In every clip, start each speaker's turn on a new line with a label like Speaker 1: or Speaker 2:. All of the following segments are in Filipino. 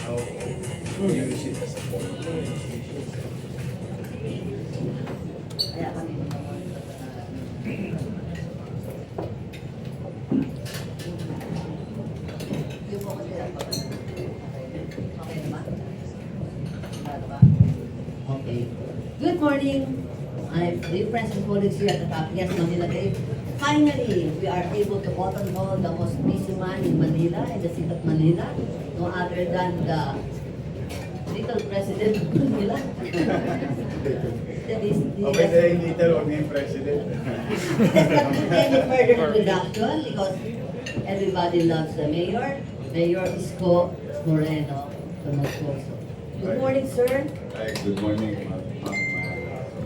Speaker 1: We use it as a point.
Speaker 2: Kaya kami yung po kasi okay na ba? Ano ba? Okay. Good morning. I'm the friends and colleagues here at the Papias Manila Day. Finally, we are able to buttonhole the most busy man in Manila, in the city of Manila, no other than the little president of Manila. That is the
Speaker 1: Okay, saying little or name president.
Speaker 2: Let's not do any further introduction because everybody loves the mayor. Mayor Isko Moreno Tomasoso. Good morning, sir.
Speaker 1: Ay, good morning, Ma'am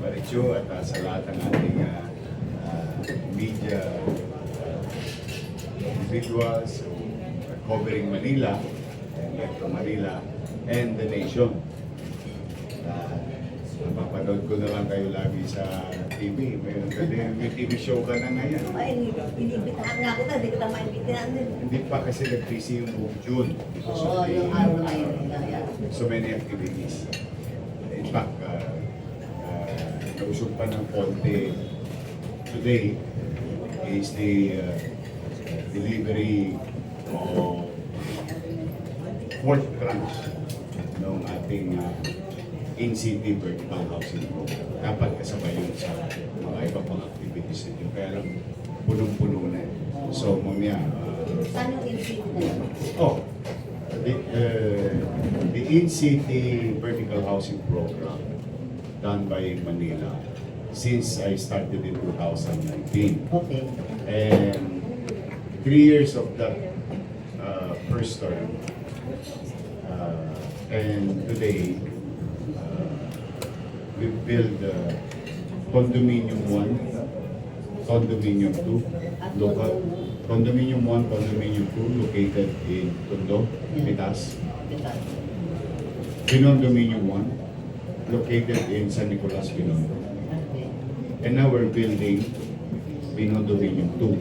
Speaker 1: Marichu, at sa lahat ng ating media individuals who are covering Manila, Metro Manila, and the nation. Napapanood ko na lang kayo lagi sa TV. May TV show ka na ngayon.
Speaker 2: Ay, inibitahan nga kita, hindi kita mainbitahan din.
Speaker 1: Hindi pa kasi nag-busy yung buong June. Because
Speaker 2: Oo,
Speaker 1: of the-
Speaker 2: yung araw na yun. Yeah.
Speaker 1: so many activities. In fact, nausog pa ng konti today is the delivery of fourth tranche ng ating in-city vertical housing program. Dapat kasabay yun sa mga iba pang activities nito. Kaya lang, punong-puno na. So, mamaya,
Speaker 2: Saan yung in-city na yun?
Speaker 1: oh, the in-city vertical housing program done by Manila since I started in 2019.
Speaker 2: Okay.
Speaker 1: And 3 years of that first term, and today, we build Condominium 1, Condominium 2, local, Condominium 1, Condominium 2 located in Tondo, Pitas. Condominium 1 located in San Nicolas, Binondo.
Speaker 2: Okay.
Speaker 1: And now we're building Condominium 2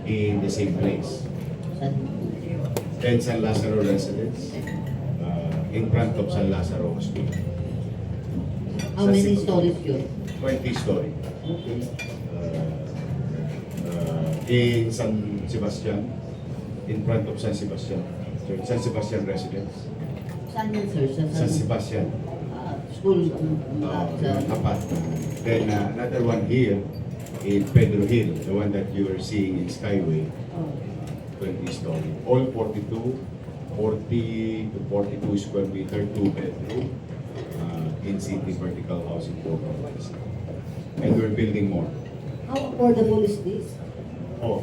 Speaker 1: in the same place.
Speaker 2: Saan?
Speaker 1: And San Lazaro residence in front of San Lazaro Hospital.
Speaker 2: How many stories yun?
Speaker 1: 20 story.
Speaker 2: Okay.
Speaker 1: In San Sebastian, in front of San Sebastian. So, San Sebastian residence.
Speaker 2: Saan yun, sir?
Speaker 1: San Sebastian.
Speaker 2: School.
Speaker 1: Tapat. Then another one here in Pedro Hill, the one that you are seeing in Skyway, 20 story. All 40 to 42 square meter, 2 bedroom, in-city vertical housing program. And we're building more.
Speaker 2: How affordable is this?
Speaker 1: Oh,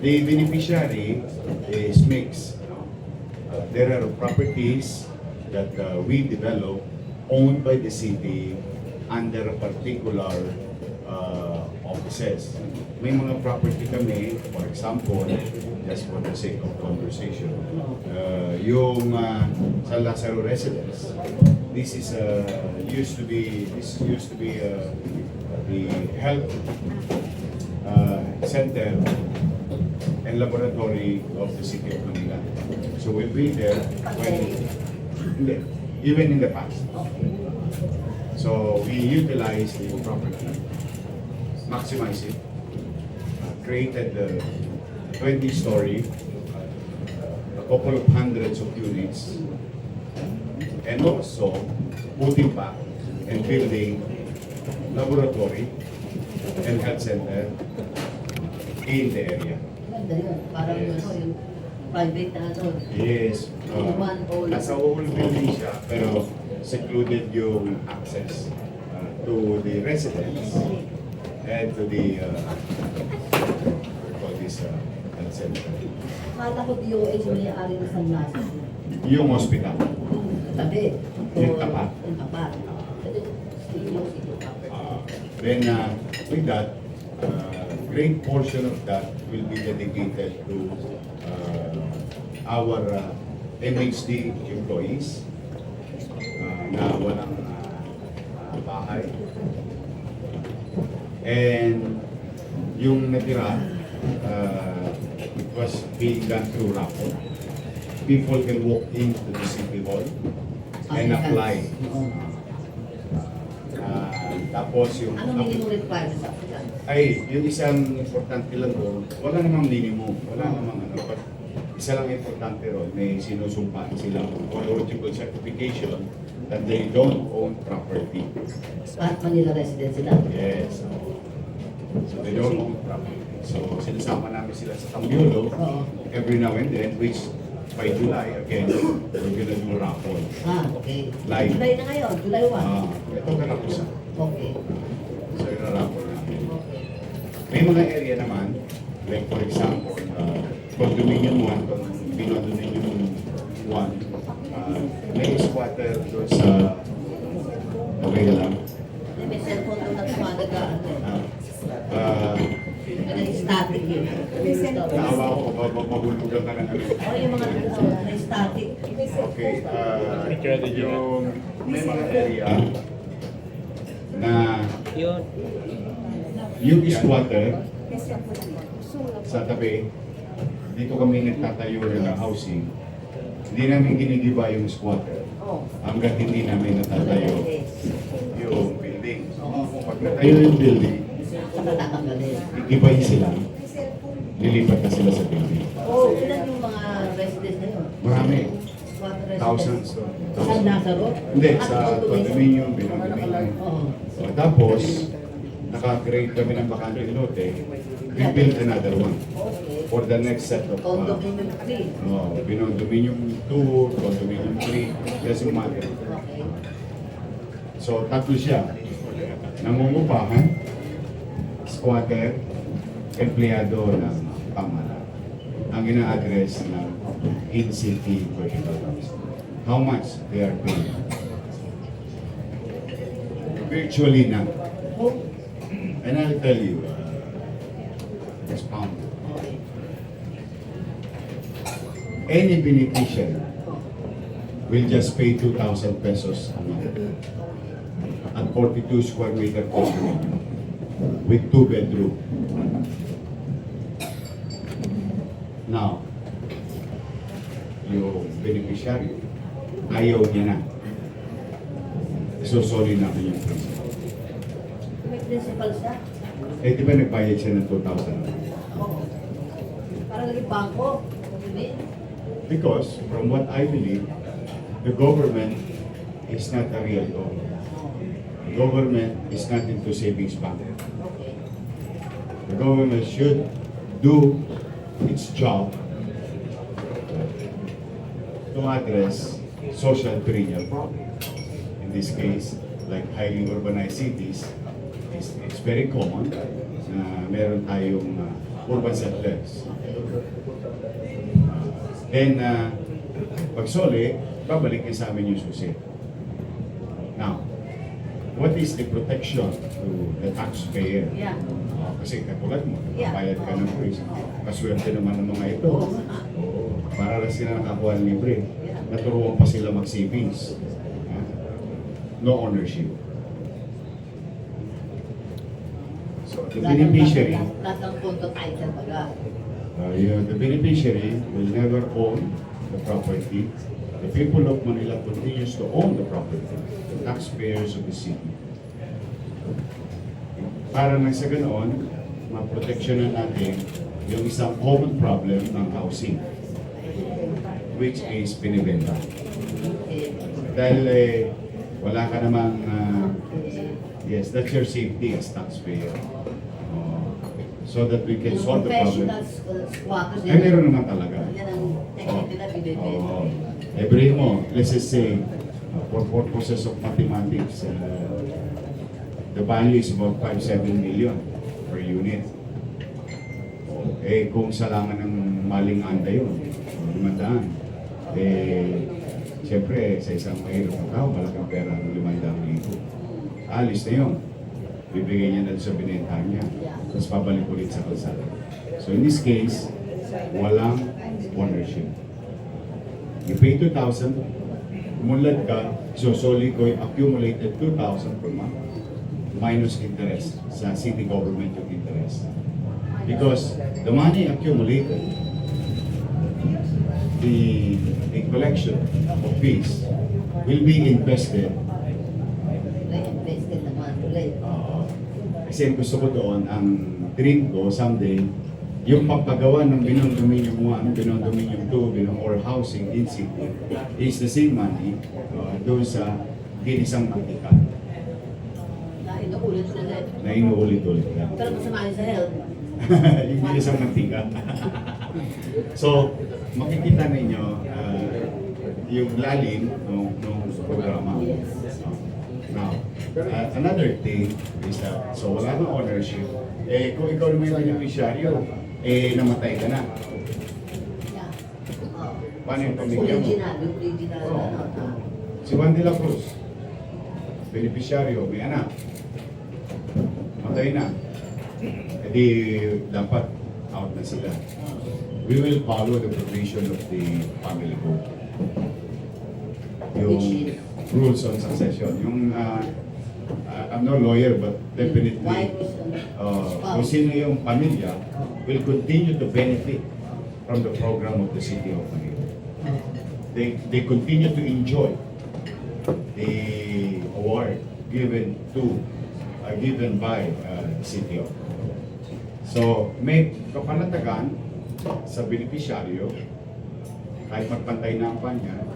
Speaker 1: the beneficiary is mixed. There are properties that we develop owned by the city under a particular offices. May mga property kami, for example, just for the sake of conversation, yung San Lazaro residence. This is used to be the health center and laboratory of the city of Manila. So we'll be there even in the past. So we utilize the property, maximize it, created the 20-story, a couple of hundreds of units, and also putting back and building laboratory and health center in the area.
Speaker 2: Ganda yun. Parang
Speaker 1: Yes.
Speaker 2: yung private na ano.
Speaker 1: Yes.
Speaker 2: One whole.
Speaker 1: Nasa whole building siya, pero secluded yung access to the residents and to the health center.
Speaker 2: Kala ko DOH may ari na San Lazaro.
Speaker 1: Yung hospital.
Speaker 2: Yung katabi.
Speaker 1: Yung tapat.
Speaker 2: Yung tapat.
Speaker 1: Then with that, great portion of that will be dedicated to our MHD employees na walang bahay. And yung natira, it was being done through raffle. people can walk into the city hall and apply.
Speaker 2: Oo.
Speaker 1: Tapos yung
Speaker 2: Anong minimum requirements sa applicant?
Speaker 1: ay, yung isang importante lang doon, wala namang minimum, wala namang ano, but isa lang importante ron, may sinusumpaan silang ecological certification that they don't own property.
Speaker 2: At Manila resident sila.
Speaker 1: Yes. So they don't own property. So sinasama namin sila sa Tambiolo
Speaker 2: Oo.
Speaker 1: every now and then, which by July, again, we're gonna do raffle.
Speaker 2: Okay.
Speaker 1: Live.
Speaker 2: July na ngayon, July 1.
Speaker 1: Ito katapusan.
Speaker 2: Okay.
Speaker 1: So i-raffle namin.
Speaker 2: Okay.
Speaker 1: May mga area naman, like for example, condominium 1, condominium 1, may squatter doon sa okay lang.
Speaker 2: May cellphone doon na tumagagaan eh. May static yun.
Speaker 1: Naawa ko, mahulugan ka ng ano.
Speaker 2: O yung mga may static.
Speaker 1: Okay, yung may mga area na yung squatter sa tabi, dito kami nagtatayo ng housing, hindi namin ginigiba yung squatter
Speaker 2: Oh.
Speaker 1: hanggat hindi namin natatayo yung building. Pag natayo yung building,
Speaker 2: Tatanggalin.
Speaker 1: igibayin sila, lilipat na sila sa building.
Speaker 2: Oh, ilan yung mga residents na yun?
Speaker 1: Marami.
Speaker 2: Squatter residents.
Speaker 1: Thousands.
Speaker 2: San Lazaro?
Speaker 1: Hindi,
Speaker 2: At
Speaker 1: sa condominium, binondominium.
Speaker 2: Oo.
Speaker 1: So, tapos, naka-create kami ng bakanteng lote, we build another one
Speaker 2: Okay.
Speaker 1: for the next set of
Speaker 2: Condominium 3.
Speaker 1: condominium 2, condominium 3, doesn't matter.
Speaker 2: Okay.
Speaker 1: So, tatlo siya. Nangungupahan, squatter, empleyado ng pamahalaan. Ang ina-address ng in-city vertical housing. How much they are paying? Virtually none.
Speaker 2: Oh.
Speaker 1: And I'll tell you, it's pound.
Speaker 2: Okay.
Speaker 1: Any beneficiary
Speaker 2: Oh.
Speaker 1: will just pay 2,000 pesos a month at 42 square meter condominium with 2 bedroom. Now, yung beneficiary, ayaw niya na. Isusoli namin yung principal.
Speaker 2: May principal siya?
Speaker 1: Eh, di ba nagbayad siya ng 2,000?
Speaker 2: Oo. Parang naging bangko. Hindi?
Speaker 1: Because, from what I believe, the government is not a realtor. The government is not into savings bank.
Speaker 2: Okay.
Speaker 1: The government should do its job to address social perennial problems. In this case, like highly urbanized cities, it's very common na meron tayong urban settlers. Then, pag soli, babalik din sa amin yung susi. Now, what is the protection to the taxpayer?
Speaker 2: Yeah.
Speaker 1: Kasi katulad mo,
Speaker 2: Yeah.
Speaker 1: bayad ka ng prison. Kaswerte naman ng mga ito.
Speaker 2: Oo.
Speaker 1: Para lang sila nakakuha ng libre. Naturuan pa sila mag-savings. No ownership. So, the beneficiary,
Speaker 2: Lahat ng punto title baga.
Speaker 1: the beneficiary will never own the property. The people of Manila continues to own the property. The taxpayers of the city. Para nang sa ganoon, maproteksyonan natin yung isang common problem ng housing, which is binibenta.
Speaker 2: Okay.
Speaker 1: Dahil wala ka namang, yes, that's your safety as taxpayer. So that we can
Speaker 2: Yung
Speaker 1: solve the problem.
Speaker 2: professional squatters,
Speaker 1: Ay, meron naman talaga.
Speaker 2: yan ang technique nila binibenta.
Speaker 1: Oo. Every mo, let's just say, for purposes of mathematics, the value is about 5-7 million per unit. Eh, kung salangan ng maling anda yun, 500. Siyempre, sa isang mahirap na tao, malaking pera ng 500,000. Alis na yun. Bibigay niya na sa binentahan niya. Tapos pabalik ulit sa kalsada. So in this case, walang ownership. You pay 2,000, umunlad ka, susoli ko yung accumulated 2,000 per month minus interest sa city government yung interest. Because the money accumulated, the collection of fees will be invested.
Speaker 2: Invested naman ulit.
Speaker 1: Kasi ang gusto ko doon, ang dream ko someday, yung pagpagawa ng Binong Dominium 1, Binong Dominium 2, Binong or housing in city is the same money doon sa ginisang mantika
Speaker 2: Na inuulit ulit.
Speaker 1: na inuulit-ulit lang.
Speaker 2: Pero masama yun sa health.
Speaker 1: Yung ginisang mantika. So, makikita ninyo yung lalim ng programa. Now, another thing is that, so wala nang ownership. Kung ikaw naman yung beneficiaryo, namatay ka na.
Speaker 2: Yeah.
Speaker 1: Paano yung pamilya mo?
Speaker 2: Yung original.
Speaker 1: Si Juan de la Cruz, beneficiaryo, may anak. Matay na. Di dapat out na sila. We will follow the provision of the family code. Yung rules on succession. Yung, I'm no lawyer, but definitely, kung sino yung pamilya will continue to benefit from the program of the City of Manila. They continue to enjoy the award given by the City of Manila. So, may kapanatagan sa beneficiaryo, kahit magpantay na ang panya,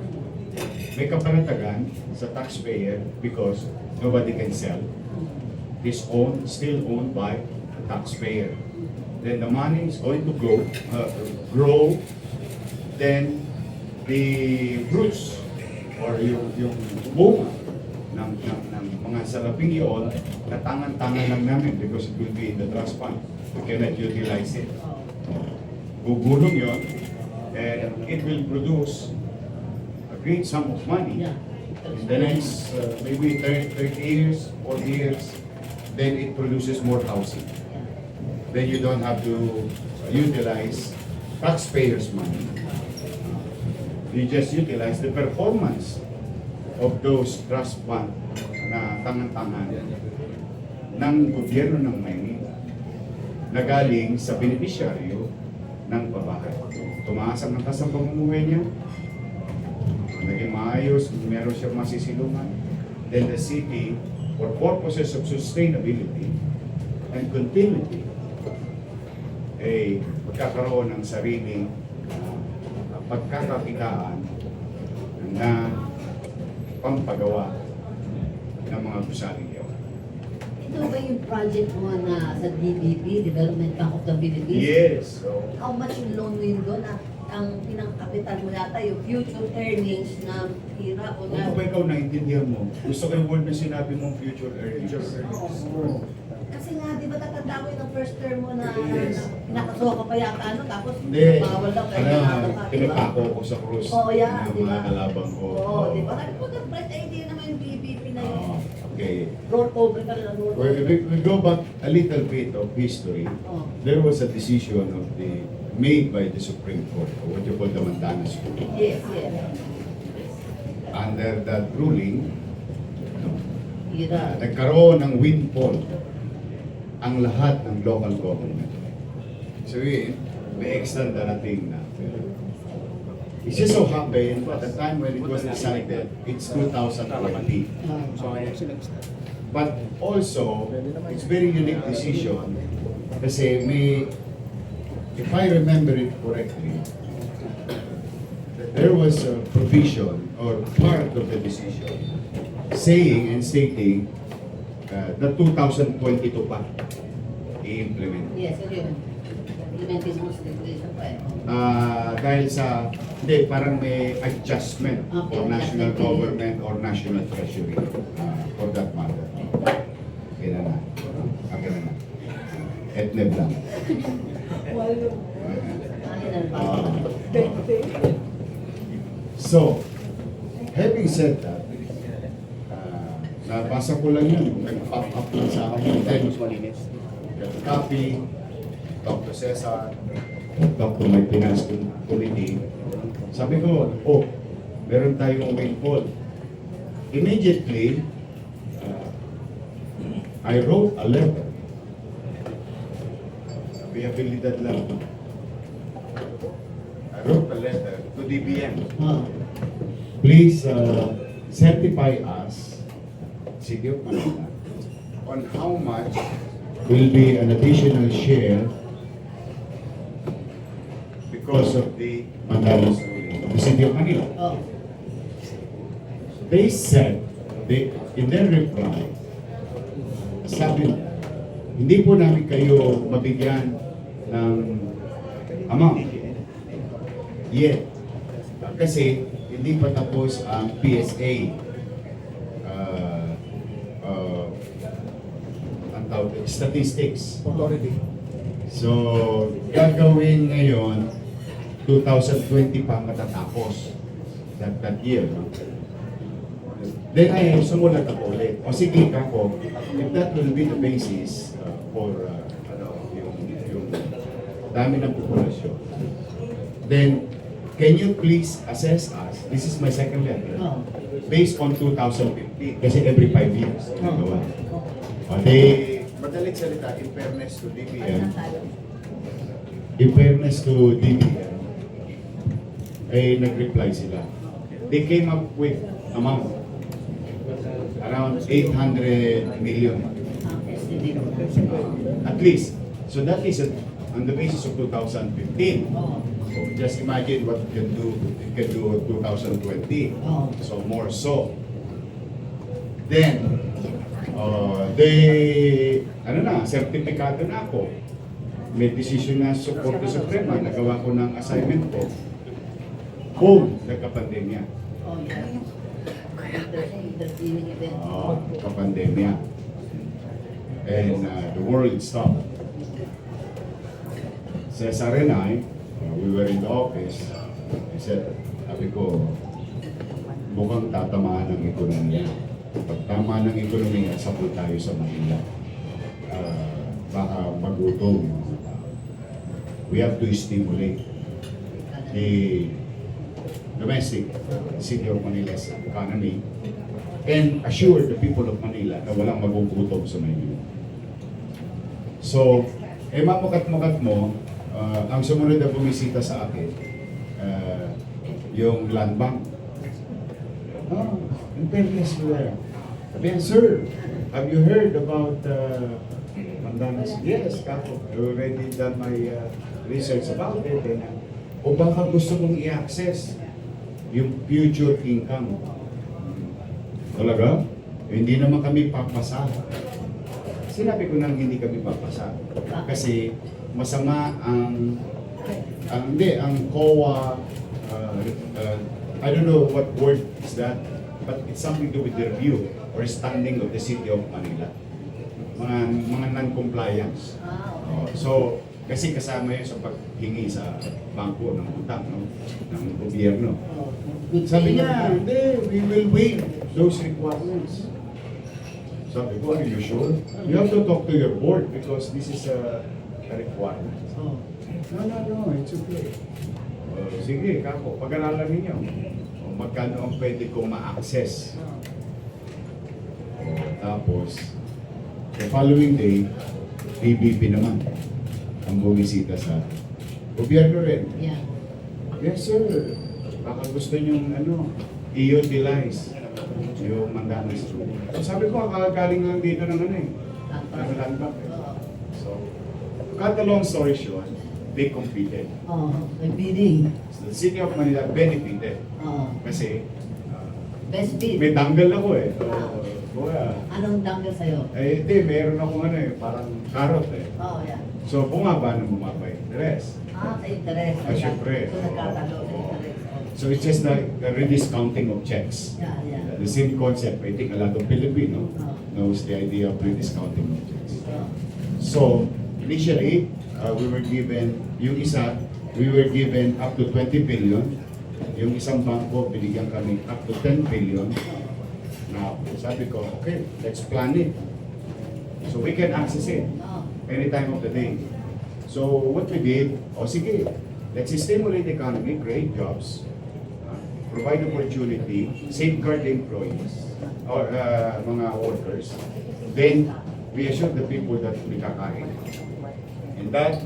Speaker 1: may kapanatagan sa taxpayer because nobody can sell. It's still owned by the taxpayer. Then the money is going to grow. Then the fruits or yung bunga ng mga salaping iyon, katangan-tangan lang namin because it will be in the trust fund. We cannot utilize it. Gugulong yun, and it will produce a great sum of money. In the next maybe 30 years, 40 years, then it produces more housing. Then you don't have to utilize taxpayers' money. You just utilize the performance of those trust fund na tangan-tangan ng gobyerno ng Maynila na galing sa beneficiaryo ng pabahay. Tumaas ang antas ng pamumuhay niya, naging maayos, meron siyang masisilungan. Then the city, for purposes of sustainability and continuity, ay magkakaroon ng sariling pagkakakitaan na pampagawa ng mga gusaling yaw.
Speaker 2: Ito ba yung project mo na sa DBP, Development Bank of the Philippines?
Speaker 1: Yes. So,
Speaker 2: How much yung loan mo yun doon? Ang pinangkapital mo yata yung future earnings na hirap o
Speaker 1: kung ba ikaw naintindihan mo, gusto ko yung word na sinabi mong future earnings.
Speaker 2: Oo. Kasi nga, di ba tatanda ko yung first term mo na
Speaker 1: Yes.
Speaker 2: nakasoka pa yata tapos
Speaker 1: Hindi.
Speaker 2: bawal daw kayo
Speaker 1: Ano,
Speaker 2: na
Speaker 1: pinapako ko sa krus
Speaker 2: Oo, yan,
Speaker 1: ng
Speaker 2: di
Speaker 1: mga
Speaker 2: ba?
Speaker 1: kalabang ko.
Speaker 2: Oo, di ba? Sabi ko, bright idea naman yung BBP na yun.
Speaker 1: Okay.
Speaker 2: Roll over ka lang.
Speaker 1: We go back a little bit of history.
Speaker 2: Oh.
Speaker 1: There was a decision made by the Supreme Court, or what you call the Mandanas Court.
Speaker 2: Yes, yes.
Speaker 1: Under that ruling,
Speaker 2: Hirap.
Speaker 1: nagkaroon ng windfall ang lahat ng local government. So may extra darating na. It just so happened at the time when it was decided, it's 2020. But also, it's very unique decision kasi may, if I remember it correctly, there was a provision or part of the decision saying and stating that 2022 pa i-implement.
Speaker 2: Yes, yun. Implementation mo sa regulation pa eh.
Speaker 1: Dahil sa, hindi, parang may adjustment for national government or national treasury for that matter. Okay na na. Okay na na. Etneb lang. So, having said that, nabasa ko lang yun, nag-pop up lang sa akin. Copy, Dr. Cesar, Dr. Mike Pinas, Committee. Sabi ko, oh, meron tayong windfall. Immediately, I wrote a letter. Viabilidad lang. I wrote a letter to DBM.
Speaker 2: Oh.
Speaker 1: Please certify us, City of Manila, on how much will be an additional share because of the Mandalas ruling of the City of Manila.
Speaker 2: Oh.
Speaker 1: They said, in their reply, sabi, hindi po namin kayo mabigyan ng amount yet. Kasi hindi pa tapos ang PSA. Ang tawag, statistics.
Speaker 3: Authority.
Speaker 1: So, gagawin ngayon, 2020 pa matatapos. That year, no? Then ay sumulat ako ulit. O sige kako, if that will be the basis for yung dami ng populasyon, then can you please assess us? This is my second letter.
Speaker 2: Oh.
Speaker 1: Based on 2015, kasi every 5 years ginagawa. O di, madalit salita, in fairness to DBM, ay nag-reply sila. They came up with amount around 800 million. At least. So that is on the basis of 2015.
Speaker 2: Oh.
Speaker 1: So just imagine what you can do in 2020.
Speaker 2: Oh.
Speaker 1: So more so. Then, they, sertifikado na ako. May decision na sa Korte Suprema, nagawa ko ng assignment ko. Boom! Nagka-pandemya.
Speaker 2: Oh, yeah. Entertaining event.
Speaker 1: Kapandemya. And the world stopped. Cesar and I, we were in the office. I said, sabi ko, mukhang tatamaan ng ekonomiya. Pag tama ng ekonomiya, sapul tayo sa Manila. Baka magutom yung mga tao. We have to stimulate the domestic City of Manila's economy and assure the people of Manila na walang magugutom sa Manila. So, mamukat-mukat mo, ang sumunod na bumisita sa akin, yung land bank. In fairness mo there. Sabi niya, sir, have you heard about Mandalas? Yes, Kako. I already done my research about it. O baka gusto mong i-access yung future income. Talaga? Hindi naman kami papasa. Sinabi ko nang hindi kami papasa. Kasi masama ang COA, I don't know what word is that, but it's something to do with the review or standing of the City of Manila. Mga non-compliance. So, kasi kasama yun sa paghingi sa bangko ng utang, no? Ng gobyerno. Sabi niya, hindi, we will waive those requirements. Sabi ko, are you sure? You have to talk to your board because this is a requirement.
Speaker 2: Oh.
Speaker 1: No, it's okay. Sige, kako, pag-aralan ninyo. Magkano ang pwede kong ma-access. Tapos, the following day, PBB naman ang bumisita sa gobyerno rin.
Speaker 2: Yeah.
Speaker 1: Yes, sir. Baka gusto nyong i-utilize yung Mandalas ruling. So sabi ko, kakagaling lang dito ng land bank. So, cut the long story short, they competed.
Speaker 2: Oh, may bidding.
Speaker 1: So, the City of Manila benefited.
Speaker 2: Oh.
Speaker 1: Kasi,
Speaker 2: Best bid.
Speaker 1: may dangle ako eh.
Speaker 2: Anong dangle sa'yo?
Speaker 1: Hindi, meron ako parang carrot eh.
Speaker 2: Oh, yeah.
Speaker 1: So, bumaba ng bumaba yung interest.
Speaker 2: Sa interest.
Speaker 1: Ah, syempre.
Speaker 2: So, nagkatalo sa interest.
Speaker 1: So, it's just like a rediscounting of checks.
Speaker 2: Yeah, yeah.
Speaker 1: The same concept, I think a lot of Filipino knows the idea of rediscounting of checks.
Speaker 2: Oh.
Speaker 1: So, initially, we were given up to 20 billion. Yung isang bangko, binigyan kami up to 10 billion. Now, sabi ko, okay, let's plan it. So we can access it
Speaker 2: Oh.
Speaker 1: any time of the day. So what we did, sige, let's stimulate the economy, create jobs, provide opportunity, safeguard the employees, or mga workers. Then, we assure the people that may kakain. And that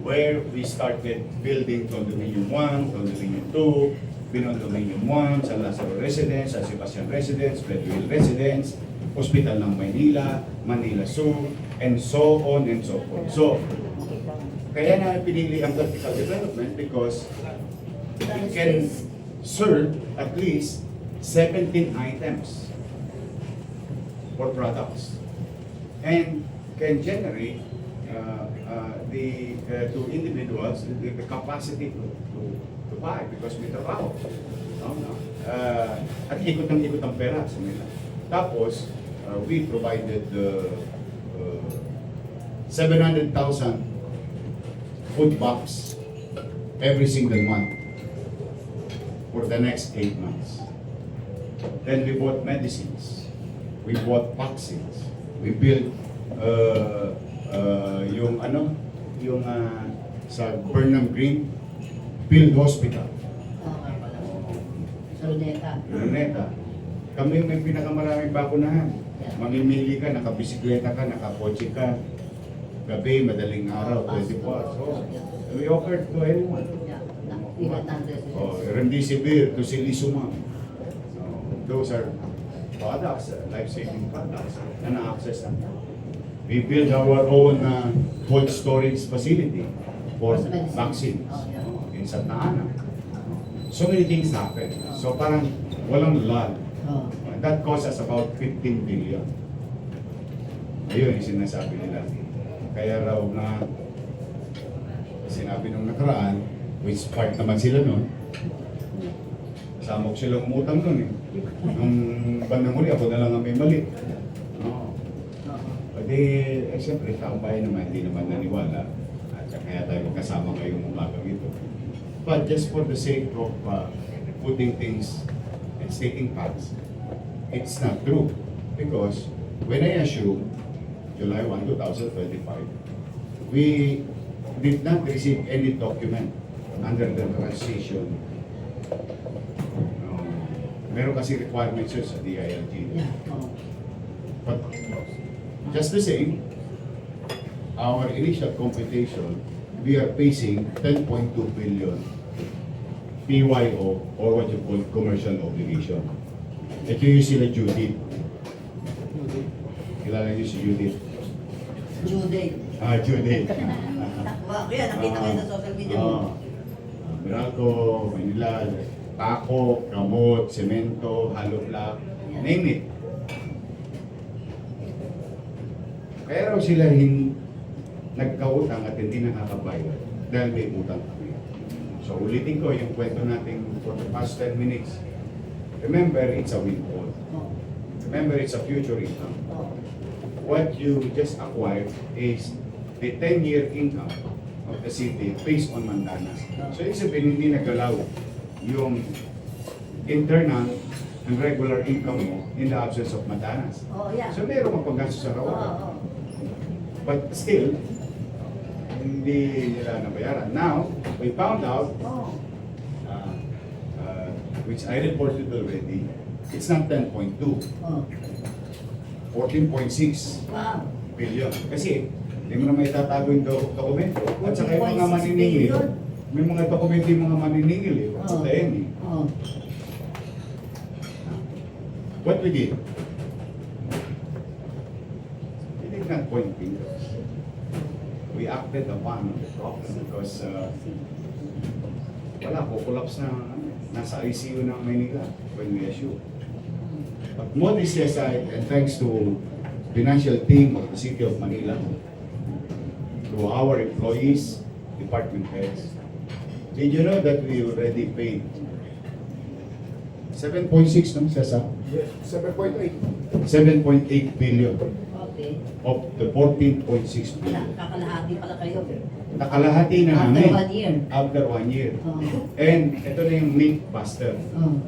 Speaker 1: where we started building condominium 1, condominium 2, condominium 1, San Lazaro Residence, San Sebastian Residence, Glenville Residence, Hospital ng Maynila, Manila Sur, and so on and so forth. So, kaya na pinili ang vertical development because it can serve at least 17 items for products and can generate to individuals the capacity to buy because may trabaho. No? At ikot ang pera sa nila. Tapos, we provided 700,000 food box every single month for the next 8 months. Then we bought medicines, we bought vaccines, we built yung sa Burnham Green Field Hospital.
Speaker 2: Okay pala. Sa Luneta.
Speaker 1: Luneta. Kami may pinakamaraming bakunahan. Mamimili ka, nakabisikleta ka, nakakotse ka. Gabi, madaling araw, 24 hours. So, we offered to anyone.
Speaker 2: Even non-residents.
Speaker 1: Remdesivir, tocilizumab. Those are products, life-saving products na na-access natin. We build our own cold storage facility for vaccines in Santa Ana. So many things happen. So parang walang lull. That cost us about 15 billion. Ayun yung sinasabi nila. Kaya raw na sinabi nung nakaraan, which part naman sila nun, kasama ko silang umutang nun eh. Nung bandang huli, ako na lang ang may mali. Siyempre, taong bayan naman, hindi naman naniwala. At kaya tayo magkasama ngayong umagang ito. But just for the sake of putting things and stating facts, it's not true. Because when I assume July 1, 2025, we did not receive any document under the transition. Meron kasi requirements yun sa DILG. But just the same, our initial computation, we are facing 10.2 billion PYO or what you call commercial obligation. Ito yung sila Judith. Kilala niyo si Judith?
Speaker 2: Judith.
Speaker 1: Judith.
Speaker 2: Kaya nakita ko yun sa social media mo.
Speaker 1: Meralco, Manila, tako, gamot, semento, hollow block, name it. Kaya raw sila nagkautang at hindi nakakabayad dahil may utang kami. So ulitin ko yung kwento natin for the past 10 minutes. Remember, it's a windfall. Remember, it's a future income. What you just acquired is the 10-year income of the city based on mandanas. So ibig sabihin, hindi nagalaw yung internal and regular income mo in the absence of mandanas. So meron mapaggasto sa rawa. But still, hindi nila nabayaran. Now, we found out, which I reported already, it's not 10.2, 14.6 billion. Kasi, hindi mo na may tatago yung dokumento. At saka yung mga maniningil, may mga dokumento yung mga maniningil eh. Patayin eh. What we did? We did not point fingers. We acted upon the problem because wala, collapse na nasa ICU ng Maynila when we issue. But modestly aside, and thanks to financial team of the City of Manila, to our employees, department heads, did you know that we already paid 7.6 no, Cesar?
Speaker 3: Yes, 7.8.
Speaker 1: 7.8 billion
Speaker 2: Okay.
Speaker 1: of the 14.6 billion.
Speaker 2: Kakalahati pala kayo.
Speaker 1: Nakalahati na
Speaker 2: After
Speaker 1: namin
Speaker 2: 1 year.
Speaker 1: after 1 year.
Speaker 2: Oh.
Speaker 1: And ito na yung myth buster.
Speaker 2: Oh.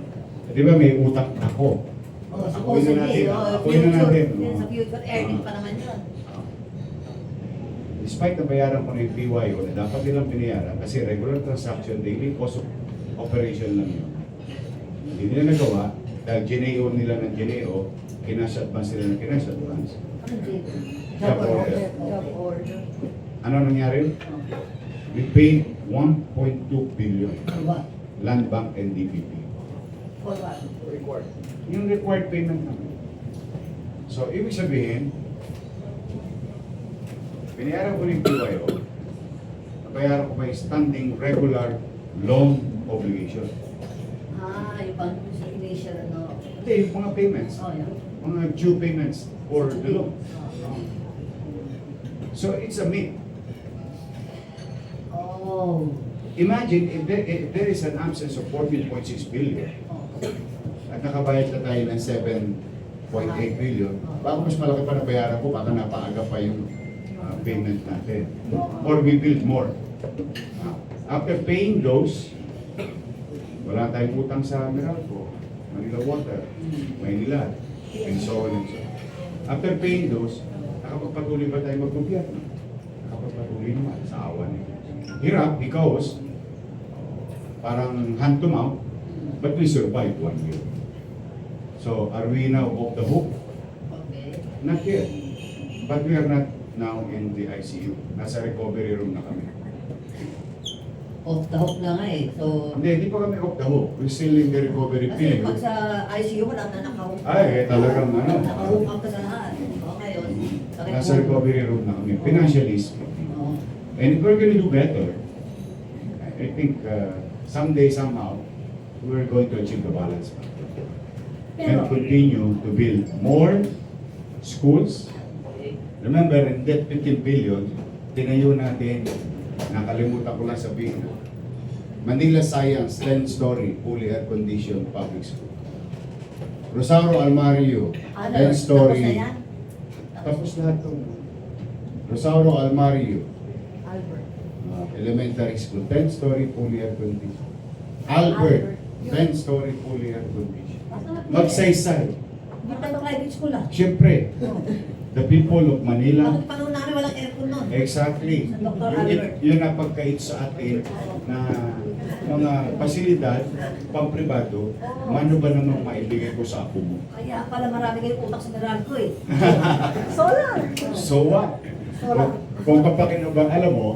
Speaker 1: Di ba may utang ako?
Speaker 2: Oh,
Speaker 1: Akuin na natin.
Speaker 2: supposedly,
Speaker 1: Akuin na natin.
Speaker 2: Sa future earning pa naman yun.
Speaker 1: Despite na bayaran ko na yung PYO na dapat nilang binayaran kasi regular transaction, daily cost of operation lang yun. Hindi nila nagawa dahil GNO nila ng GNO, kinash advance nila ng kinash advance.
Speaker 2: Ano dito?
Speaker 1: Job order.
Speaker 2: Job order.
Speaker 1: Ano nangyari? We paid 1.2 billion.
Speaker 2: For what?
Speaker 1: Land Bank and DPP.
Speaker 2: For what?
Speaker 3: Required.
Speaker 1: Yung required payment namin. So, ibig sabihin, binayaran ko rin BYO, nabayaran ko pa yung standing regular loan obligation.
Speaker 2: Yung pang initial, ano.
Speaker 1: Hindi, yung mga payments,
Speaker 2: Oh, yeah.
Speaker 1: mga due payments for the loan. So, it's a myth.
Speaker 2: Oh.
Speaker 1: Imagine if there is an absence of 14.6 billion at nakabayad na tayo ng 7.8 billion, baka mas malaki pa na bayaran ko, baka napaaga pa yung payment natin. Or we build more. After paying those, wala tayong utang sa Meralco, Manila Water, Maynila, and so on and so on. After paying those, nakapagpatuloy ba tayo mag-gobyerno? Nakapagpatuloy naman sa awa nito. Hirap because parang hand to mouth, but we survived 1 year. So are we now off the hook?
Speaker 2: Okay.
Speaker 1: Not yet. But we are not now in the ICU. Nasa recovery room na kami.
Speaker 2: Off the hook na nga eh. So,
Speaker 1: Hindi pa kami off the hook. We're still in the recovery
Speaker 2: kasi
Speaker 1: period.
Speaker 2: pag sa ICU, wala na nakahook.
Speaker 1: Ay, talagang ano.
Speaker 2: Nakahook up ka sa lahat. Okay, yun.
Speaker 1: Nasa recovery room na kami. Financially speaking.
Speaker 2: Oo.
Speaker 1: And if we're going to do better, I think someday, somehow, we're going to achieve the balance. And continue to build more schools. Remember, in that 15 billion, tinayo natin, nakalimutan ko lang sabihin, Manila Science 10-story, fully air-conditioned public school. Rosario Almario, 10-story. Tapos lahat ito. Rosario Almario,
Speaker 2: Albert.
Speaker 1: elementary school, 10-story, fully air-conditioned. Albert, 10-story, fully air-conditioned. Magsaysay.
Speaker 2: Hindi pa yung private school ah.
Speaker 1: Siyempre, the people of Manila,
Speaker 2: Bakit panahon namin walang aircon nun?
Speaker 1: exactly.
Speaker 2: Dr. Albert.
Speaker 1: Yun ang pagkait sa atin na mga pasilidad, pampribado, mano ba namang maibigay ko sa apo mo?
Speaker 2: Kaya pala marami kayong utak sa Meralco eh. Solar!
Speaker 1: So what? Kung papakinabang, alam mo,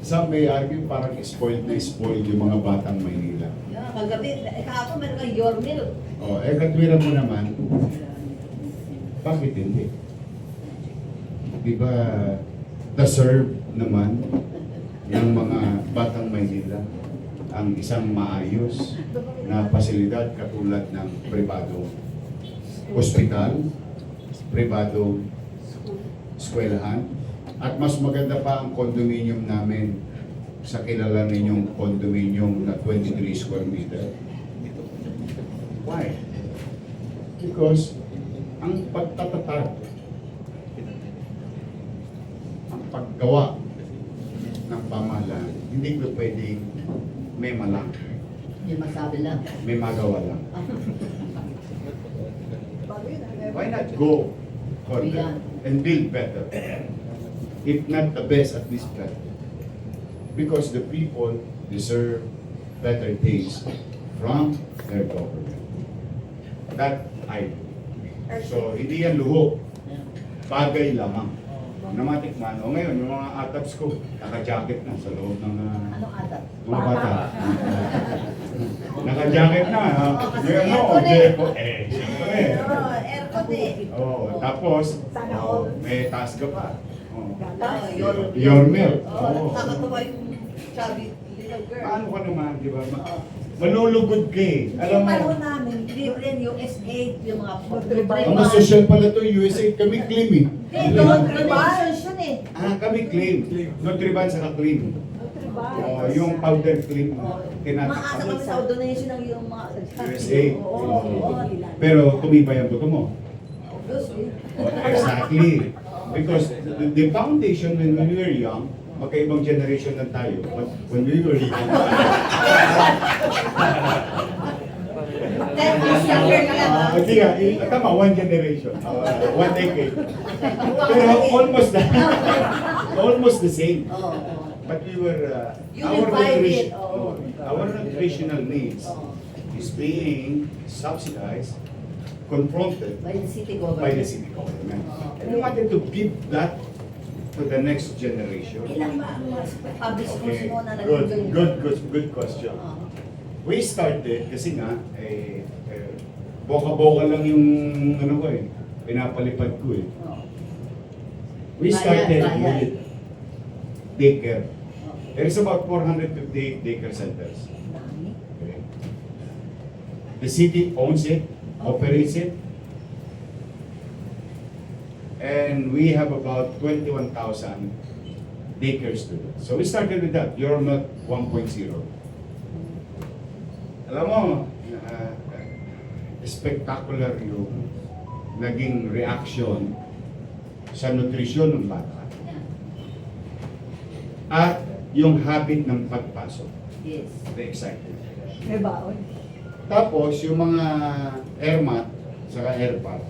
Speaker 1: some may argue parang spoiled na spoiled yung mga batang Maynila.
Speaker 2: Yeah, kagabi, kahapon meron kang your milk.
Speaker 1: Katwiran mo naman, bakit hindi? Di ba, deserve naman ng mga batang Maynila ang isang maayos na pasilidad katulad ng pribado ospital, pribado eskwelahan, at mas maganda pa ang condominium namin sa kilala ninyong condominium na 23 square meter. Why? Because ang pagtatatag, ang paggawa ng pamahalaan, hindi ko pwedeng may malang,
Speaker 2: Hindi masabi lang.
Speaker 1: may magawa lang. Why not go further and build better? If not the best, at least better. Because the people deserve better things from their government. That I do. So, hindi yan luho. Bagay lamang. Namatikman. O ngayon, yung mga ataps ko, naka-jacket na sa loob ng
Speaker 2: Anong atat?
Speaker 1: mga bata. Naka-jacket na. Ha?
Speaker 2: kasi
Speaker 1: Ngayon,
Speaker 2: aircon eh.
Speaker 1: siyempre.
Speaker 2: Aircon eh.
Speaker 1: Tapos, may taas ka pa.
Speaker 2: Your
Speaker 1: milk.
Speaker 2: Oo, nakakatawa yung chubby little girl.
Speaker 1: Paano ka naman, di ba? Manulugod ka eh. Alam
Speaker 2: Yung
Speaker 1: mo,
Speaker 2: panahon namin, libre rin yung SA, yung mga
Speaker 1: mga social pala to, USA, kami claim eh.
Speaker 2: Hindi, donations yun eh.
Speaker 1: Kami claim. Nutriban sa claim. Yung powder claim,
Speaker 2: Maasa
Speaker 1: tinatakot.
Speaker 2: kami sa donation ng yung mga
Speaker 1: USA.
Speaker 2: Oo.
Speaker 1: Pero tumibay ang buto mo.
Speaker 2: Obviously.
Speaker 1: Exactly. Because the foundation when we were young, magkaibang generation lang tayo. But when we were young,
Speaker 2: 10 years younger ka lang.
Speaker 1: hindi nga, tama, one generation, one decade. Pero almost the same.
Speaker 2: Oo.
Speaker 1: But we were,
Speaker 2: Unified it,
Speaker 1: our nutritional needs is being subsidized, confronted
Speaker 2: By the city government.
Speaker 1: by the city government. And we wanted to give that to the next generation.
Speaker 2: Ilan ba ang mga public schools
Speaker 1: Okay,
Speaker 2: mo na
Speaker 1: good,
Speaker 2: nag-enjoy?
Speaker 1: good question.
Speaker 2: Oo.
Speaker 1: We started kasi nga, boka-boka lang yung ano ko eh, pinapalipad ko eh.
Speaker 2: Oo.
Speaker 1: We started
Speaker 2: Bayan.
Speaker 1: with daycare.
Speaker 2: Okay.
Speaker 1: There is about 458 daycare centers.
Speaker 2: Dami.
Speaker 1: Okay. The city owns it, operates it, and we have about 21,000 daycare students. So we started with that. You're not 1.0. Alam mo, spectacular yung naging reaction sa nutrisyon ng bata.
Speaker 2: Yeah.
Speaker 1: At yung habit ng pagpasok.
Speaker 2: Yes.
Speaker 1: They're excited.
Speaker 2: May baon.
Speaker 1: Tapos, yung mga airmat, saka airpad,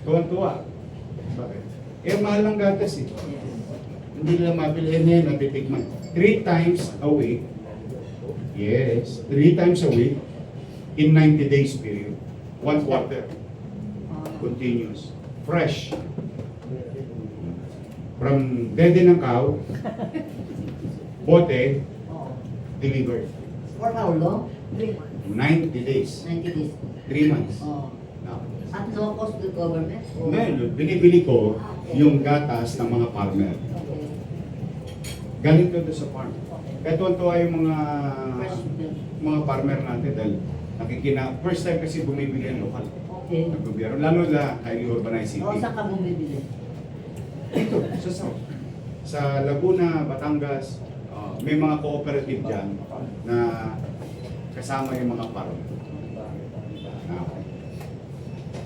Speaker 1: tuwan-tuwa. Bakit? Mahal ng gatas eh.
Speaker 2: Yes.
Speaker 1: Hindi nila mabilihin yan, natitikman. 3 times a week. Yes, 3 times a week in 90 days period. 1 quarter. Continuous. Fresh. From dede ng cow, bote,
Speaker 2: Oo.
Speaker 1: delivered.
Speaker 2: For how long?
Speaker 1: 90 days.
Speaker 2: 90 days.
Speaker 1: 3 months.
Speaker 2: Oo.
Speaker 1: Now,
Speaker 2: At no cost to government?
Speaker 1: ngayon, binibili ko yung gatas ng mga farmer.
Speaker 2: Okay.
Speaker 1: Galing ko doon sa farm. Kaya tuwan-tuwa yung
Speaker 2: Fresh milk.
Speaker 1: mga farmer natin dahil first time kasi bumibili ang lokal.
Speaker 2: Okay.
Speaker 1: Ng gobyerno, lalo na highly urbanized
Speaker 2: O,
Speaker 1: city.
Speaker 2: saan ka bumibili?
Speaker 1: Dito, sa South. Sa Laguna, Batangas, may mga cooperative dyan na kasama yung mga farmer. Now,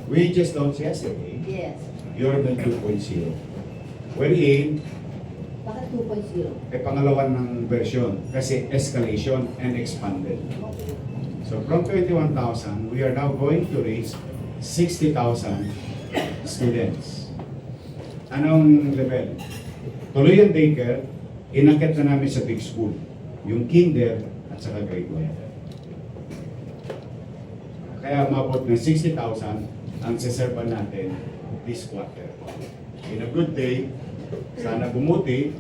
Speaker 1: we just launched yesterday,
Speaker 2: Yes.
Speaker 1: Urban 2.0. Wherein,
Speaker 2: Bakit 2.0?
Speaker 1: pangalawan ng version kasi escalation and expanded.
Speaker 2: Okay.
Speaker 1: So from 21,000, we are now going to reach 60,000 students. Anong level? Tuloy ang daycare, inakit na namin sa big school. Yung kinder at saka grade 1. Kaya umabot ng 60,000 ang siserban natin this quarter. In a good day, sana bumuti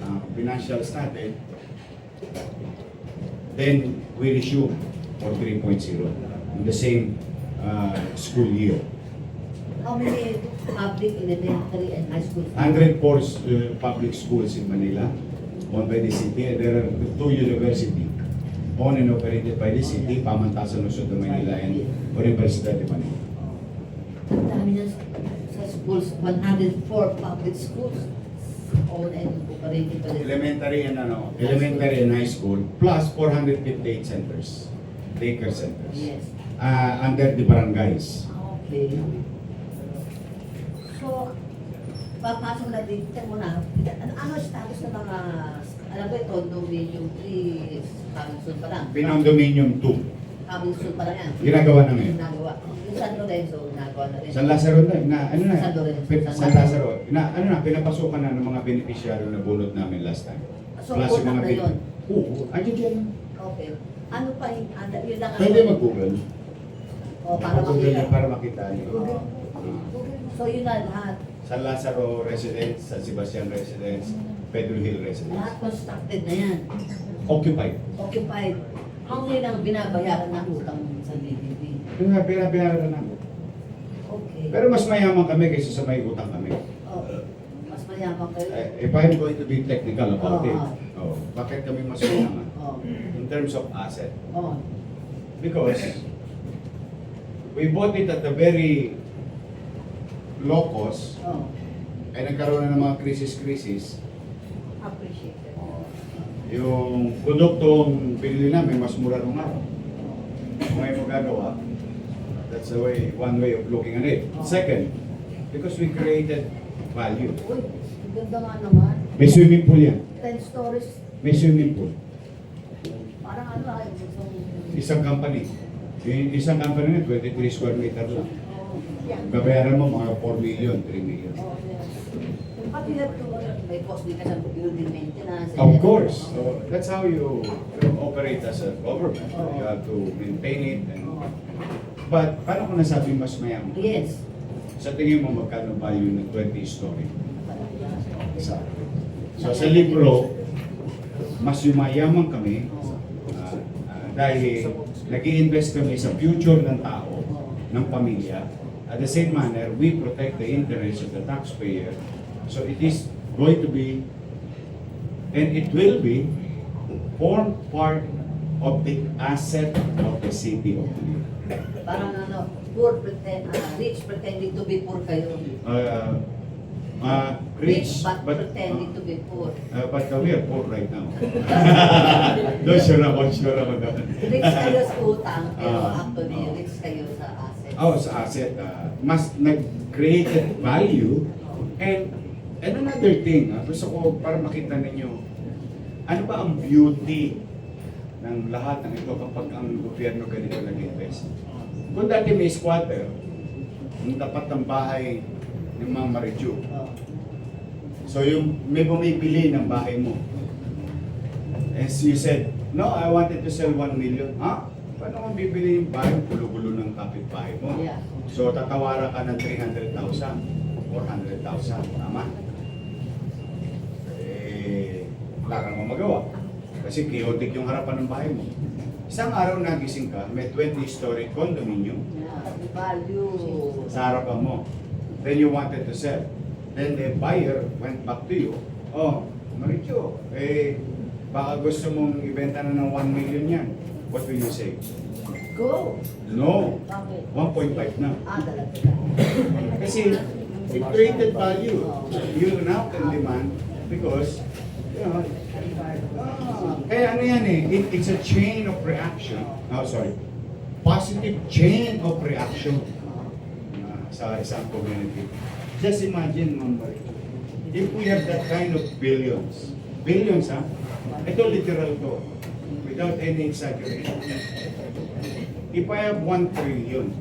Speaker 1: ang financials natin, then we resume for 3.0 in the same school year.
Speaker 2: How many public, elementary, and high school?
Speaker 1: 104 public schools in Manila, owned by the city, and there are 2 universities owned and operated by the city, Pamantasan Luzon de Manila and Universidad de Manila.
Speaker 2: Ang dami na sa schools, 104 public schools owned and operated by the
Speaker 1: Elementary and high school, plus 458 centers, daycare centers,
Speaker 2: Yes.
Speaker 1: under the barangays.
Speaker 2: Okay. So, papasok na dito muna. Ano status ng mga, alam ko ito, condominium 3, coming soon pa lang.
Speaker 1: Pinondominium 2,
Speaker 2: Coming soon pa lang yan.
Speaker 1: ginagawa na ngayon.
Speaker 2: Ginagawa. Yung San Lorenzo, ginagawa na rin.
Speaker 1: San Lazaro na, ano na,
Speaker 2: San Lorenzo.
Speaker 1: San Lazaro, pinapasukan na ng mga beneficiary na bunot namin last time.
Speaker 2: So, bunot na yun?
Speaker 1: Oo, andyan dyan.
Speaker 2: Okay. Ano pa yung, yun lang
Speaker 1: Pwede mag-google.
Speaker 2: O, para
Speaker 1: Mag-google
Speaker 2: makita.
Speaker 1: yan para makita niyo.
Speaker 2: Oo. So, yun na lahat.
Speaker 1: San Lazaro Residence, San Sebastian Residence, Pedro Hill Residence.
Speaker 2: Lahat constructed na yan.
Speaker 1: Occupied.
Speaker 2: Occupied. How many lang binabayaran ng utang sa DBP?
Speaker 1: Yung nga, binabayaran namin.
Speaker 2: Okay.
Speaker 1: Pero mas mayaman kami kaysa sa may utang kami.
Speaker 2: Oh, mas mayaman kayo.
Speaker 1: If I'm going to be technical about it,
Speaker 2: Oo.
Speaker 1: bakit kami mas mayaman?
Speaker 2: Oh.
Speaker 1: In terms of asset.
Speaker 2: Oh.
Speaker 1: Because we bought it at a very low cost,
Speaker 2: Oh.
Speaker 1: ay nagkaroon na ng mga krisis-krisis.
Speaker 2: Appreciated.
Speaker 1: Yung produktong binili namin, mas mura nung araw. Kung may magagawa, that's the way, one way of looking at it. Second, because we created value.
Speaker 2: Uy, ang ganda nga naman.
Speaker 1: May swimming pool yan.
Speaker 2: 10 stories.
Speaker 1: May swimming pool.
Speaker 2: Parang ano ay
Speaker 1: Isang company. Yung isang company na 23 square meter lang.
Speaker 2: Oh, yan.
Speaker 1: Babayaran mo mga 4 million, 3 million.
Speaker 2: Oh, yes. But you have to, may cost din ka sa building maintenance.
Speaker 1: Of course. So that's how you operate as a government. You have to maintain it. But paano ko nasabi mas mayaman?
Speaker 2: Yes.
Speaker 1: Sa tingin mo magkano value ng 20 story? Isa. So sa libro, mas yumayaman kami dahil nag-i-invest kami sa future ng tao, ng pamilya. At the same manner, we protect the interests of the taxpayer. So it is going to be, and it will be, form part of the asset of the city of Manila.
Speaker 2: Parang ano, rich pretending to be poor kayo.
Speaker 1: Rich,
Speaker 2: but pretending to be poor.
Speaker 1: but we are poor right now. Doon sure ako doon.
Speaker 2: Rich kayo sa utang, pero
Speaker 1: Ah,
Speaker 2: actually
Speaker 1: ah.
Speaker 2: rich kayo sa asset.
Speaker 1: Oh, sa asset, mas nag-created value. And another thing, gusto ko para makita ninyo, ano ba ang beauty ng lahat ng ito kapag ang gobyerno ganito nag-invest? Kung dati may squatter, yung tapat ng bahay ng mga Marichu.
Speaker 2: Oh.
Speaker 1: So yung may bumibili ng bahay mo. As you said, no, I wanted to sell 1 million. Ha? Paano kung bibili yung bahay? Gulo-gulo ng kapitbahay mo.
Speaker 2: Yeah.
Speaker 1: So tatawaran ka ng 300,000, 400,000. Tama? Eh, wala kang magawa. Kasi chaotic yung harapan ng bahay mo. Isang araw nagising ka, may 20-story condominium
Speaker 2: Yeah. Value.
Speaker 1: sa harapan mo. Then you wanted to sell. Then the buyer went back to you. Oh, Maricho, baka gusto mong ibenta na ng 1 million yan. What will you say?
Speaker 2: Go!
Speaker 1: No,
Speaker 2: Bakit?
Speaker 1: 1.5 na.
Speaker 2: Talaga.
Speaker 1: Kasi it created value. You now can demand because, you know, kaya ano yan it's a chain of reaction. Oh, sorry. Positive chain of reaction sa isang community. Just imagine, Ma'am Maricho, if we have that kind of billions, ha? Ito literal to, without any exaggeration. If I have 1 trillion,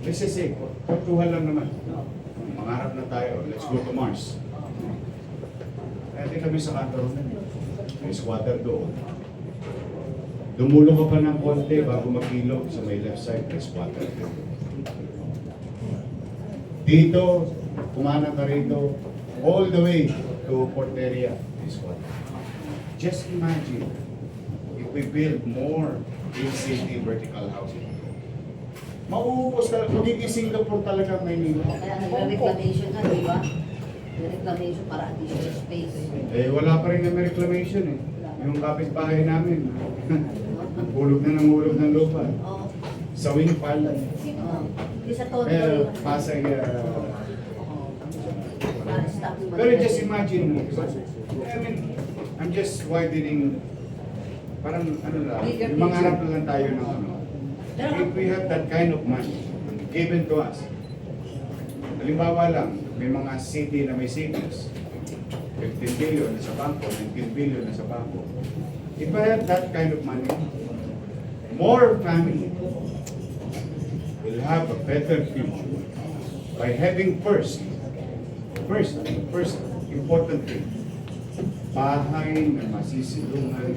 Speaker 1: let's just say, kwartuhan lang naman. Mangarap na tayo, let's go to Mars. Kaya kami sa kanto, may squatter doon. Dumulong ka pa ng konti bago makilog sa may left side, may squatter doon. Dito, kumana ka rito, all the way to Porteria, may squatter. Just imagine, if we build more in-city vertical housing. Mauubos talaga, magiging Singapore talaga Maynila.
Speaker 2: Kaya nagre-reclamation na, di ba? Reclamation para additional space.
Speaker 1: Wala pa rin kami reclamation Yung kapitbahay namin, hulog na ng hulog ng lupa.
Speaker 2: Oo.
Speaker 1: Sawing pala.
Speaker 2: Di sa tono
Speaker 1: Kaya
Speaker 2: yun.
Speaker 1: Pasay,
Speaker 2: Para stop yung
Speaker 1: pero just imagine, I mean, I'm just widening, parang ano lang,
Speaker 2: Bigger
Speaker 1: mangarap lang tayo ng ano. If we have that kind of money given to us, halimbawa lang, may mga city na may savings, 15 billion na sa bangko, 19 billion na sa bangko. If I have that kind of money, more family will have a better future by having first important thing, bahay na masisilungan,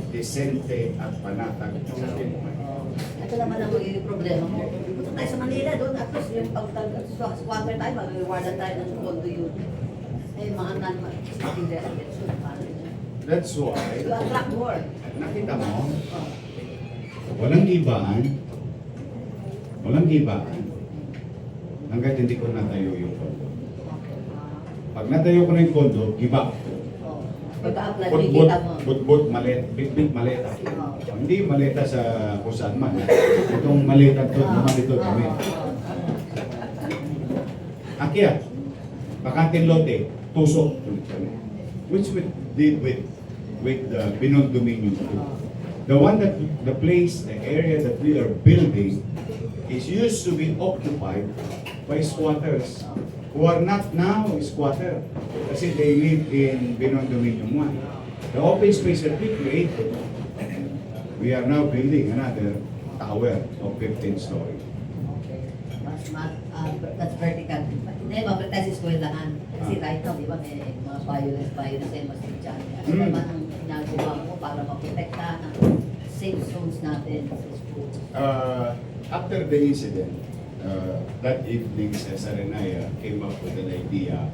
Speaker 1: desente at panatag sa buhay.
Speaker 2: Ito naman ang magiging problema mo. Punta tayo sa Manila doon. At least yung pag-squatter tayo, mag-rewardan tayo ng condo unit. Mga non-sticking residents.
Speaker 1: That's why,
Speaker 2: You attract more.
Speaker 1: nakita mo, walang gibaan, hanggat hindi ko natayo yung kondo. Pag natayo ko na yung kondo, giba.
Speaker 2: Pagka-apply,
Speaker 1: But
Speaker 2: kita mo.
Speaker 1: maleta, big maleta.
Speaker 2: Oo.
Speaker 1: Hindi maleta sa kung saan man. Itong maleta to, naman ito kami. Akyat, bakanting lote, tusok ulit kami. Which we did with the Binondo Dominion too. The one that, the place, the area that we are building is used to be occupied by squatters who are not now squatter kasi they live in Binondo Dominion 1. The open space that we created, we are now building another tower of 15 stories.
Speaker 2: That's vertical. Hindi, maprotest is kwentahan. Kasi right now, di ba, may mga violence and mas dyan. Ano naman ang ginagawa mo para maprotekta ng safe zones natin sa school?
Speaker 1: After the incident, that evening, Cesar and I came up with an idea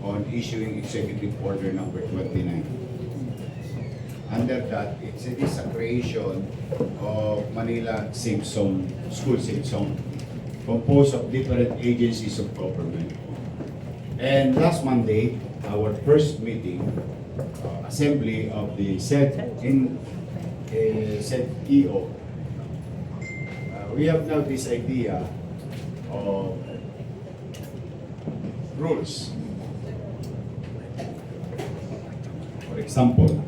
Speaker 1: on issuing Executive Order number 29. Under that, it is a creation of Manila Safe Zone, School Safe Zone, composed of different agencies of government. And last Monday, our first meeting, assembly of the said EO, we have now this idea of rules. For example,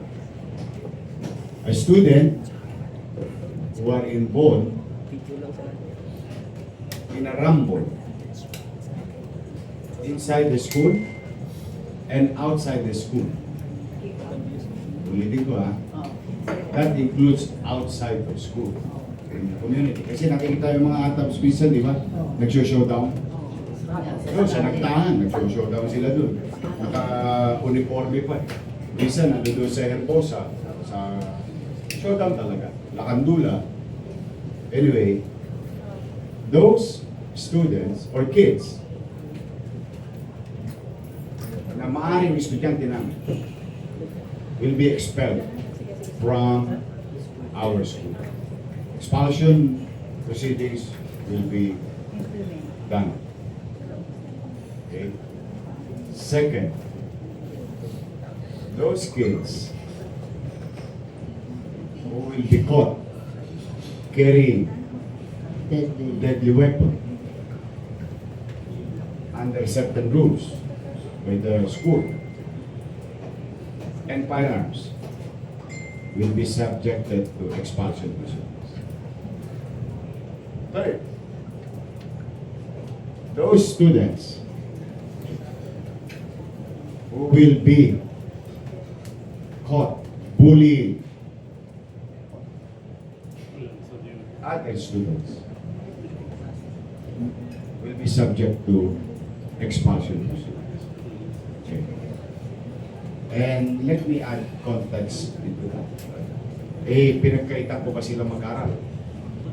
Speaker 1: a student who are involved in a rumble inside the school and outside the school. Ulitin ko ha. That includes outside of school in the community. Kasi nakikita yung mga ATAPs minsan, di ba? Nagsho-showdown. Doon sa Nagtaan, nagsho-showdown sila doon. Naka-uniforme pa eh. Minsan, nandun sa Herbosa, sa showdown talaga. Lakandula. Anyway, those students or kids na maaaring estudyante namin will be expelled from our school. Expulsion proceedings will be done. Okay? Second, those kids who will be caught carrying deadly weapon under certain rules by the school and firearms will be subjected to expulsion proceedings. Third, those students who will be caught bullying other students will be subject to expulsion proceedings. Okay. And let me add context into that. Pinagkaitan ko ba sila mag-aral?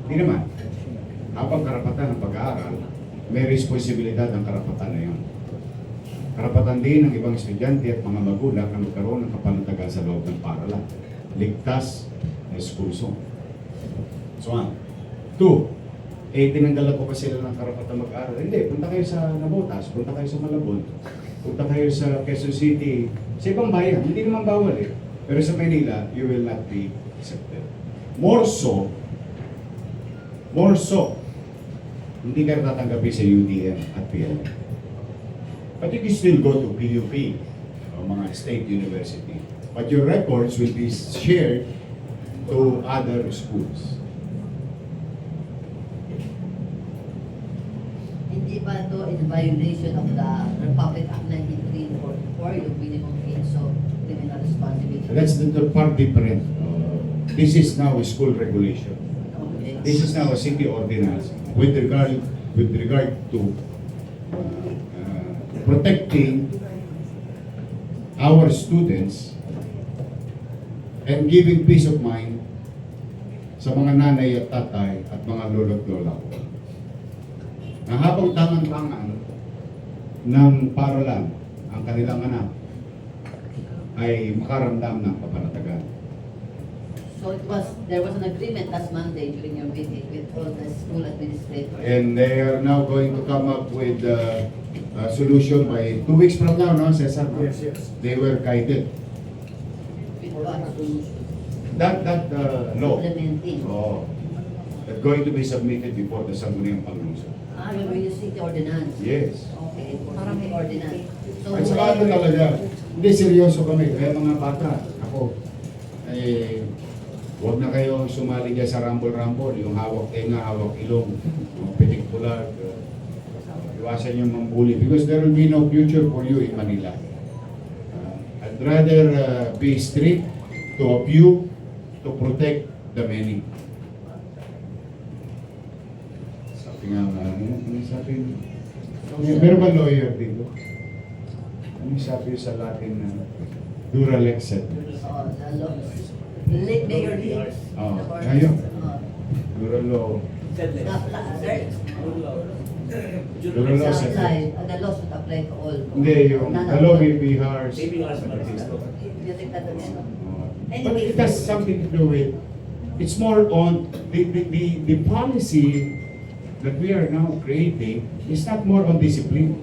Speaker 1: Hindi naman. Habang karapatan ng pag-aaral, may responsibilidad ang karapatan na yun. Karapatan din ng ibang estudyante at mga magulang na magkaroon ng kapanatagan sa loob ng paaralan. Ligtas na school zone. So, 2, tinanggalan ko pa sila ng karapatan mag-aaral. Hindi, punta kayo sa Nabotas, punta kayo sa Malabon, punta kayo sa Quezon City, sa ibang bayan. Hindi naman bawal eh. Pero sa Manila, you will not be accepted. More so, hindi ka tatanggapin sa UTM at PLM. But you can still go to PUP, o mga state university. But your records will be shared to other schools.
Speaker 2: Hindi ba ito in violation of the Republic Act 1944, yung minimum age of criminal responsibility?
Speaker 1: That's the part different. This is now a school regulation.
Speaker 2: Okay.
Speaker 1: This is now a city ordinance with regard to protecting our students and giving peace of mind sa mga nanay at tatay at mga lolo't lola ko. Na habang tangan-tangan ng paralan ang kanilang anak ay makaramdam ng kapanatagan.
Speaker 2: So there was an agreement last Monday during your meeting with all the school administrators.
Speaker 1: And they are now going to come up with a solution by 2 weeks from now, no, Cesar?
Speaker 3: Yes, yes.
Speaker 1: They were guided.
Speaker 2: With what solution?
Speaker 1: That law.
Speaker 2: Implementing.
Speaker 1: Oh, that's going to be submitted before the Sangguniang Pangunasan.
Speaker 2: We're going to seek the ordinance.
Speaker 1: Yes.
Speaker 2: Okay, parang may ordinance. So,
Speaker 1: At saka ano talaga, hindi seryoso kami. Kaya mga bata, ako, huwag na kayo sumali dyan sa rumble-rumble, yung hawak tenga, hawak ilong, yung pitik bulag. Iwasan yung mambuli because there will be no future for you in Manila. I'd rather be strict to a few to protect the many. Sabi nga, ano sabi? Meron ba lawyer dito? Ano sabi sa Latin na dura lex sed?
Speaker 2: the law. Late Mayor Lee.
Speaker 1: Ngayon. Dura law.
Speaker 2: Sir,
Speaker 1: Pero law
Speaker 2: Sa
Speaker 1: says-
Speaker 2: outside, the laws would apply to all.
Speaker 1: Hindi, yung
Speaker 2: None
Speaker 1: the
Speaker 2: of
Speaker 1: law
Speaker 2: them.
Speaker 1: may be harsh.
Speaker 4: Maybe ours
Speaker 1: but
Speaker 4: but
Speaker 1: it is
Speaker 4: it's
Speaker 1: not.
Speaker 2: You think that again?
Speaker 1: But it has something to do with, it's more on the policy that we are now creating is not more on discipline.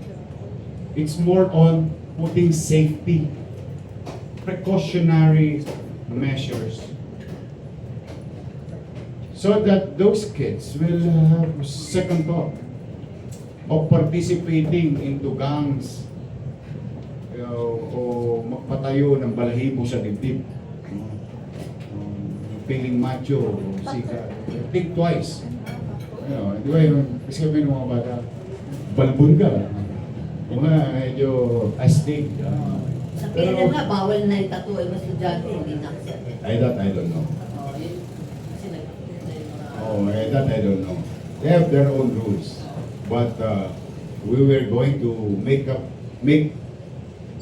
Speaker 1: It's more on putting safety, precautionary measures. So that those kids will have second thought of participating into gangs, o magpatayo ng balahibo sa dibdib. Feeling macho, o sika. Think twice. Di ba yung, kasi kami ng mga bata, balbon ka. Mga medyo astig.
Speaker 2: Sa PNM nga, bawal na yung tattoo yung estudyante, hindi na kasi.
Speaker 1: I don't know.
Speaker 2: Oh, yun. Kasi nagpapita yung mga...
Speaker 1: Oh, that I don't know. They have their own rules. But we were going to make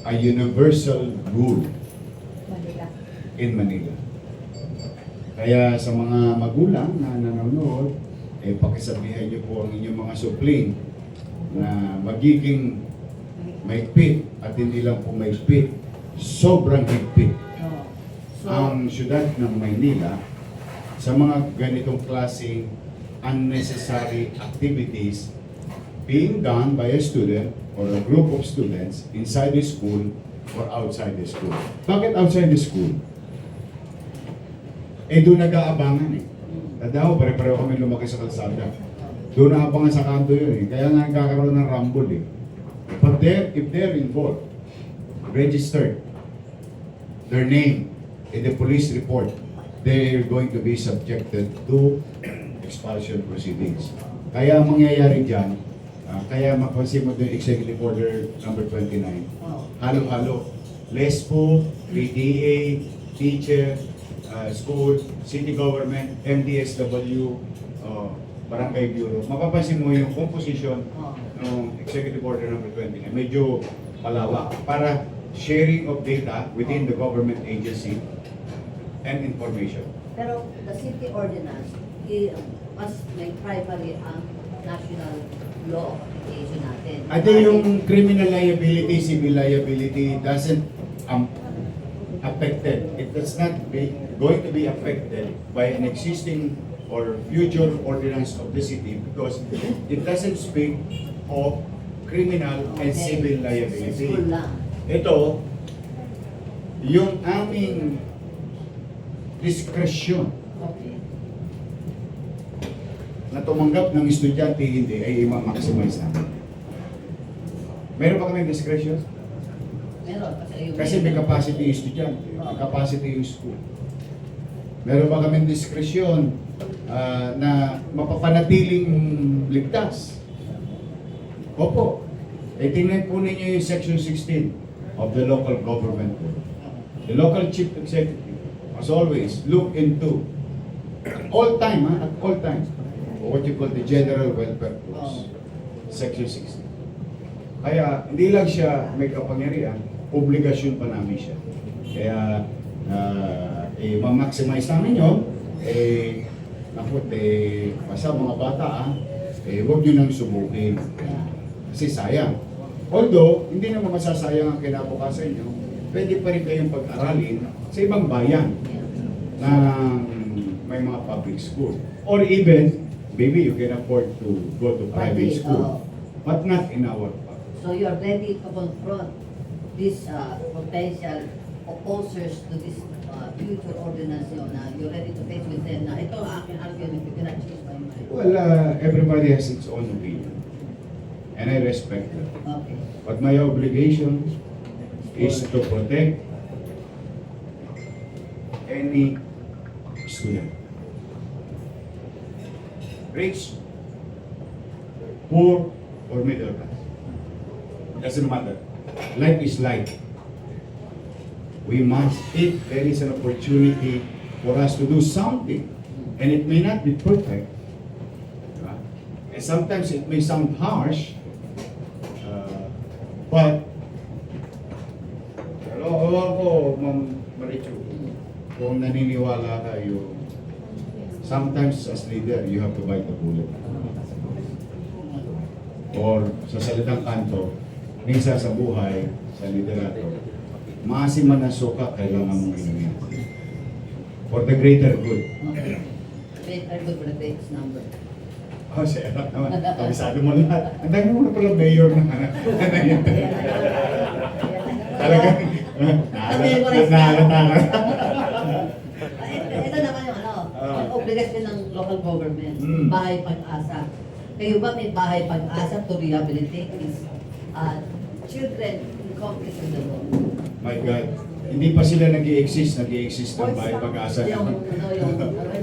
Speaker 1: a universal rule in Manila. Kaya sa mga magulang na nanonood, pakisabihan niyo po ang inyong mga supling na magiging mahigpit at hindi lang po mahigpit, sobrang higpit.
Speaker 2: Oh. So,
Speaker 1: Ang syudad ng Maynila sa mga ganitong klaseng unnecessary activities being done by a student or a group of students inside the school or outside the school. Bakit outside the school? Doon nag-aabangan eh. Tanda ko, pare-pareho kami lumaki sa kalsada. Doon naabangan sa kanto yun eh. Kaya nga nagkakaroon ng rumble eh. But if they're involved, registered, their name in the police report, they're going to be subjected to expulsion proceedings. Kaya ang mangyayari dyan, kaya mapansin mo doon Executive Order number 29,
Speaker 2: oh.
Speaker 1: halo-halo, LESPO, PTA, teacher, school, city government, MDSW, barangay bureau. Mapapansin mo yung composition ng Executive Order number 29. Medyo palawak para sharing of data within the government agency and information.
Speaker 2: Pero the city ordinance, mas may primary ang national law of application natin.
Speaker 1: At yung criminal liability, civil liability doesn't affected. It does not be going to be affected by an existing or future ordinance of the city because it doesn't speak of criminal and civil
Speaker 2: Sa
Speaker 1: liability.
Speaker 2: school lang.
Speaker 1: Ito, yung aming diskresyon
Speaker 2: Okay.
Speaker 1: na tumanggap ng estudyante hindi ay i-maximize namin. Meron ba kami discretion?
Speaker 2: Meron.
Speaker 1: Kasi may capacity yung estudyante, may capacity yung school. Meron ba kami diskresyon na mapapanatiling ligtas? Opo. Tingnan po ninyo yung Section 16 of the Local Government Code. The local chief executive, as always, look into at all times, what you call the general welfare clause, Section 16. Kaya hindi lang siya may kapangyarihan, obligasyon pa namin siya. Kaya ma-maximize namin yun, basta mga bata, huwag nyo nang subukin. Kasi sayang. Although, hindi naman masasayang ang kinabukasan nyo, pwede pa rin kayong pag-aralin sa ibang bayan na may mga public school. Or even, maybe you can afford to go to private school. But not in our public.
Speaker 2: So you're ready to confront these potential opposers to this future ordinance yun na you're ready to face with them na ito ang aking argument, you cannot change my mind.
Speaker 1: Well, everybody has its own opinion. And I respect that.
Speaker 2: Okay.
Speaker 1: But my obligation is to protect any student. Rich, poor, or middle class. Doesn't matter. Life is life. We must, if there is an opportunity for us to do something, and it may not be perfect, diba? And sometimes it may sound harsh, but ako, Ma'am Marichu, kung naniniwala kayo, sometimes as leader, you have to bite the bullet. or sa salitang kanto, minsan sa buhay, sa liderato, maasim man ang suka, kailangan mong inumin. For the greater good.
Speaker 2: Okay. Very good for the greatest number.
Speaker 1: Oh, siya naman. Kabisado mo lahat. Ang dami mo na pala mayor na talagang nahalata ka.
Speaker 2: Ito naman yung ano, ang obligasyon ng local government,
Speaker 1: Mm.
Speaker 2: bahay pag-asa. Kayo ba may bahay pag-asa to rehabilitate these children in conflict with the law?
Speaker 1: My God. Hindi pa sila nag-i-exist ng bahay pag-asa.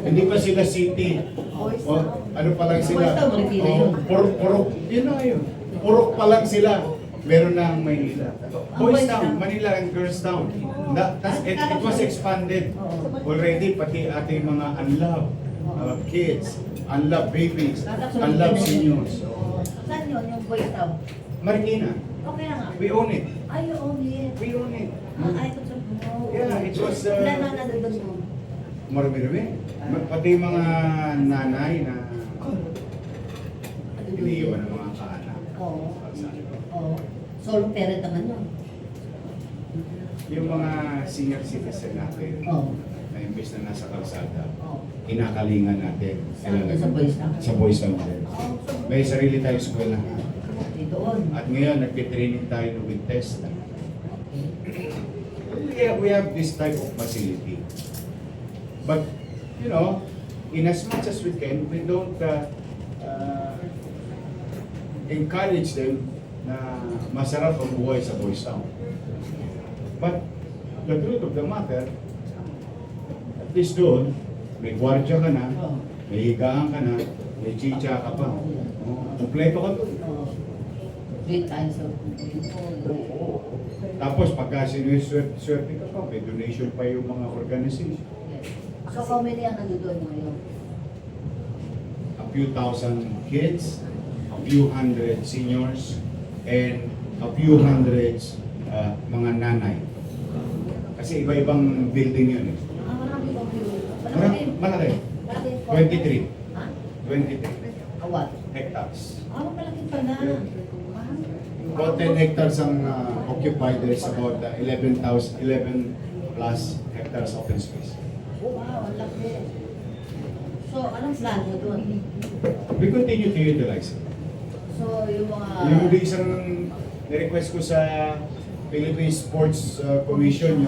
Speaker 1: Hindi pa sila city. O, ano pa lang sila?
Speaker 2: Boys Town, Marikina yun.
Speaker 1: Purok, yun na yun. Purok pa lang sila. Meron na ang Maynila. Boys
Speaker 2: Boys
Speaker 1: Town,
Speaker 2: Town.
Speaker 1: Manila and Girls Town. It was expanded already, pati ating mga unloved kids, unloved babies, unloved seniors.
Speaker 2: Saan yun, yung Boys Town?
Speaker 1: Marikina,
Speaker 2: Okay na nga.
Speaker 1: we own it.
Speaker 2: Ay, you own it.
Speaker 1: We own it.
Speaker 2: Ay, ito sa mo.
Speaker 1: Yeah, it was,
Speaker 2: Ilan na nandun mo?
Speaker 1: Marami-rami. Pati mga nanay na iniiwan ng mga kaanak.
Speaker 2: Oo. Oo. Solo parent naman yun.
Speaker 1: Yung mga senior citizen natin
Speaker 2: Oo.
Speaker 1: na imbes na nasa kalsada,
Speaker 2: Oo.
Speaker 1: kinakalingan natin.
Speaker 2: Sa Boys Town?
Speaker 1: Sa Boys Town din.
Speaker 2: Oo.
Speaker 1: May sarili tayong eskwela.
Speaker 2: Doon.
Speaker 1: At ngayon, nagtitraining tayo with test.
Speaker 2: Okay.
Speaker 1: We have this type of facility. But, you know, in as much as we can, we don't encourage them na masarap ang buhay sa Boys Town. But, the truth of the matter, at least doon, may gwardiya ka na,
Speaker 2: Oo.
Speaker 1: may higaan ka na, may chicha ka pa. Kompleto ka doon.
Speaker 2: Oo. 3 times of people.
Speaker 1: Tapos pagka sinuwerte ka pa, may donation pa yung mga organization.
Speaker 2: Yes. So, how many ang nandun ngayon?
Speaker 1: A few thousand kids, a few hundred seniors, and a few hundreds mga nanay. Kasi iba-ibang building yun eh.
Speaker 2: Marami ba kayo?
Speaker 1: Malaki.
Speaker 2: Malaki.
Speaker 1: 23.
Speaker 2: Ha?
Speaker 1: 23
Speaker 2: What?
Speaker 1: hectares.
Speaker 2: Malaki pala.
Speaker 1: About 10 hectares ang occupied. There is about 11 plus hectares open space.
Speaker 2: Oh, wow, ang laki. So, anong plan mo doon?
Speaker 1: We continue to utilize it.
Speaker 2: So, yung mga...
Speaker 1: Yung isang request ko sa Philippine Sports Commission,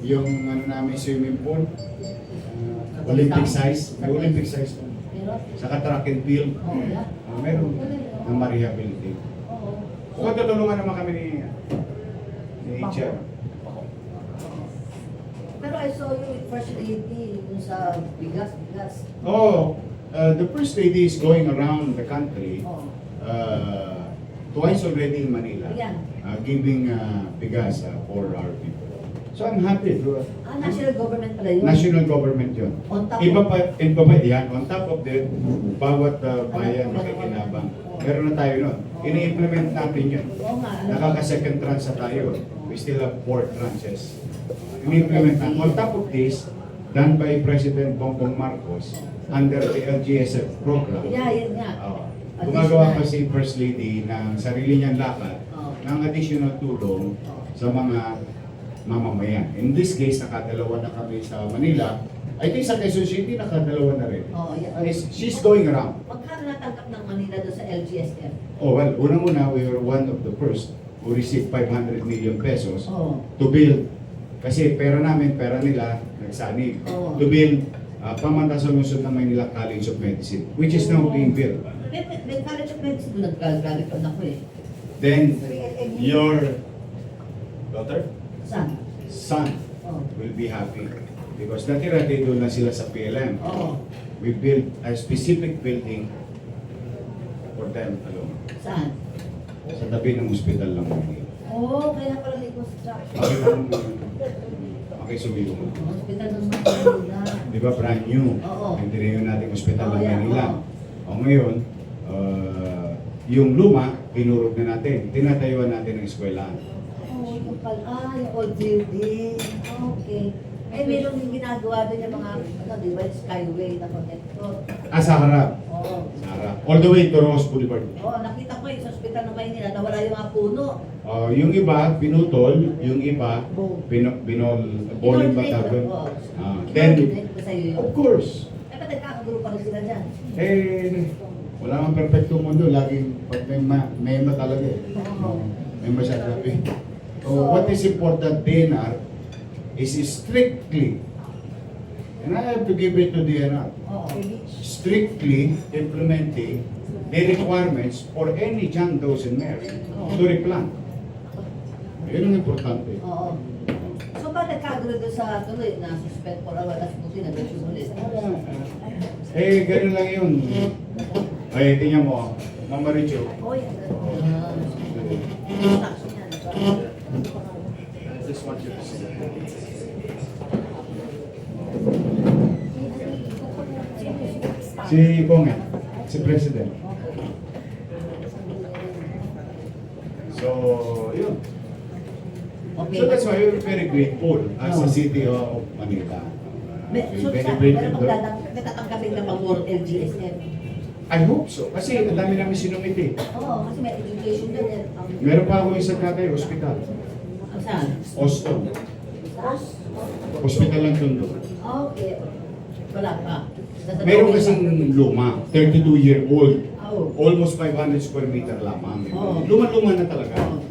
Speaker 1: yung ano namin swimming pool, Olympic size, may Olympic size po.
Speaker 2: Meron?
Speaker 1: Saka track and field,
Speaker 2: Oh, yeah.
Speaker 1: meron na ma-rehabilitate.
Speaker 2: Oo.
Speaker 1: So, tutulungan naman kami ni HR.
Speaker 2: Pero I saw you with First Lady dun sa bigas.
Speaker 1: Oh, the First Lady is going around the country
Speaker 2: Oh.
Speaker 1: twice already in Manila,
Speaker 2: Yeah.
Speaker 1: giving bigas for our people. So I'm happy to
Speaker 2: National government pala yun.
Speaker 1: national government yun.
Speaker 2: On top
Speaker 1: Iba
Speaker 2: of-
Speaker 1: pa yan, on top of that, bawat bayan makikinabang. Meron na tayo nun. Ini-implement natin yun.
Speaker 2: Oo nga.
Speaker 1: Nakaka-second tranche na tayo. We still have 4 tranches. Ini-implement natin. On top of this, done by President Bongbong Marcos under the LGSF program.
Speaker 2: Yeah, yun nga.
Speaker 1: Gumagawa pa si First Lady ng sarili niyang lakad
Speaker 2: Oo.
Speaker 1: ng additional tulong sa mga mamamayan. In this case, nakadalawa na kami sa Manila. I think sa Quezon City, nakadalawa na rin.
Speaker 2: Oh, yeah.
Speaker 1: She's going around.
Speaker 2: Magkano natanggap ng Manila doon sa LGSF?
Speaker 1: Oh, well, unang-una, we were one of the first who received 500 million pesos
Speaker 2: Oo.
Speaker 1: to build. Kasi pera namin, pera nila, nagsanig.
Speaker 2: Oo.
Speaker 1: To build pamantasan lungsod ng Manila College of Medicine, which is now being built.
Speaker 2: May college of medicine doon, nag-graduate ako eh.
Speaker 1: Then, your daughter,
Speaker 2: Saan?
Speaker 1: son,
Speaker 2: Oh.
Speaker 1: will be happy. Because dati-dati doon na sila sa PLM.
Speaker 2: Oo.
Speaker 1: We built a specific building for them alone.
Speaker 2: Saan?
Speaker 1: Sa tabi ng hospital ng Manila.
Speaker 2: Oo, kaya pala may construction.
Speaker 1: Makisumigo mo.
Speaker 2: Hospital ng Manila.
Speaker 1: Di ba brand new?
Speaker 2: Oo.
Speaker 1: Hindi rin yung nating hospital ng
Speaker 2: yeah,
Speaker 1: Manila.
Speaker 2: oo.
Speaker 1: O ngayon, yung luma, pinurog na natin. Tinatayuan natin ng eskwelahan.
Speaker 2: Oh, yung pala. Yung old building. Okay. Eh, meron yung ginagawa doon yung mga, ano, di ba, skyway na connector.
Speaker 1: Sa harap.
Speaker 2: Oo.
Speaker 1: Sa harap. All the way to Ross Boulevard.
Speaker 2: Oo, nakita ko yung sa ospital ng Maynila, nawala yung mga puno.
Speaker 1: Yung iba, pinutol. Yung iba, bowling ba tawag doon?
Speaker 2: Oo.
Speaker 1: Then,
Speaker 2: Kinontinate ko sa'yo yun.
Speaker 1: of course,
Speaker 2: Eh, ba't nagkakagulo pa rin sila dyan?
Speaker 1: wala mang perfecto mundo. Laging pag may talaga eh.
Speaker 2: Oo.
Speaker 1: May masasabi. So, what is important DNR is strictly, and I have to give it to DNR,
Speaker 2: Oo.
Speaker 1: strictly implementing the requirements for any John, Doe, and Mary to replant. Yun ang importante.
Speaker 2: Oo. So, ba't nagkagulo doon sa tuloy na suspend for a while, tapos buti na doon ulit?
Speaker 1: Ganun lang yun. Ay, tingnan mo, Mama Richo.
Speaker 2: Oh, yan. Construction yan, diba?
Speaker 1: Just want you to see. Si Kongen, si President. So, yun.
Speaker 2: Okay.
Speaker 1: So that's why we're very grateful as a city of Manila.
Speaker 2: So,
Speaker 1: Very
Speaker 2: sa,
Speaker 1: grateful.
Speaker 2: may tatanggapin ka pang more LGSM.
Speaker 1: I hope so. Kasi ang dami namin sinumiti.
Speaker 2: Oo, kasi may education doon yan.
Speaker 1: Meron pa ako isang tatay, hospital.
Speaker 2: Saan?
Speaker 1: Austin. Hospital lang Tondo.
Speaker 2: Okay. Wala pa.
Speaker 1: Meron kasing luma, 32-year-old.
Speaker 2: Oh.
Speaker 1: Almost 500 square meter lamang.
Speaker 2: Oo.
Speaker 1: Luma-luma na talaga.
Speaker 2: Oo.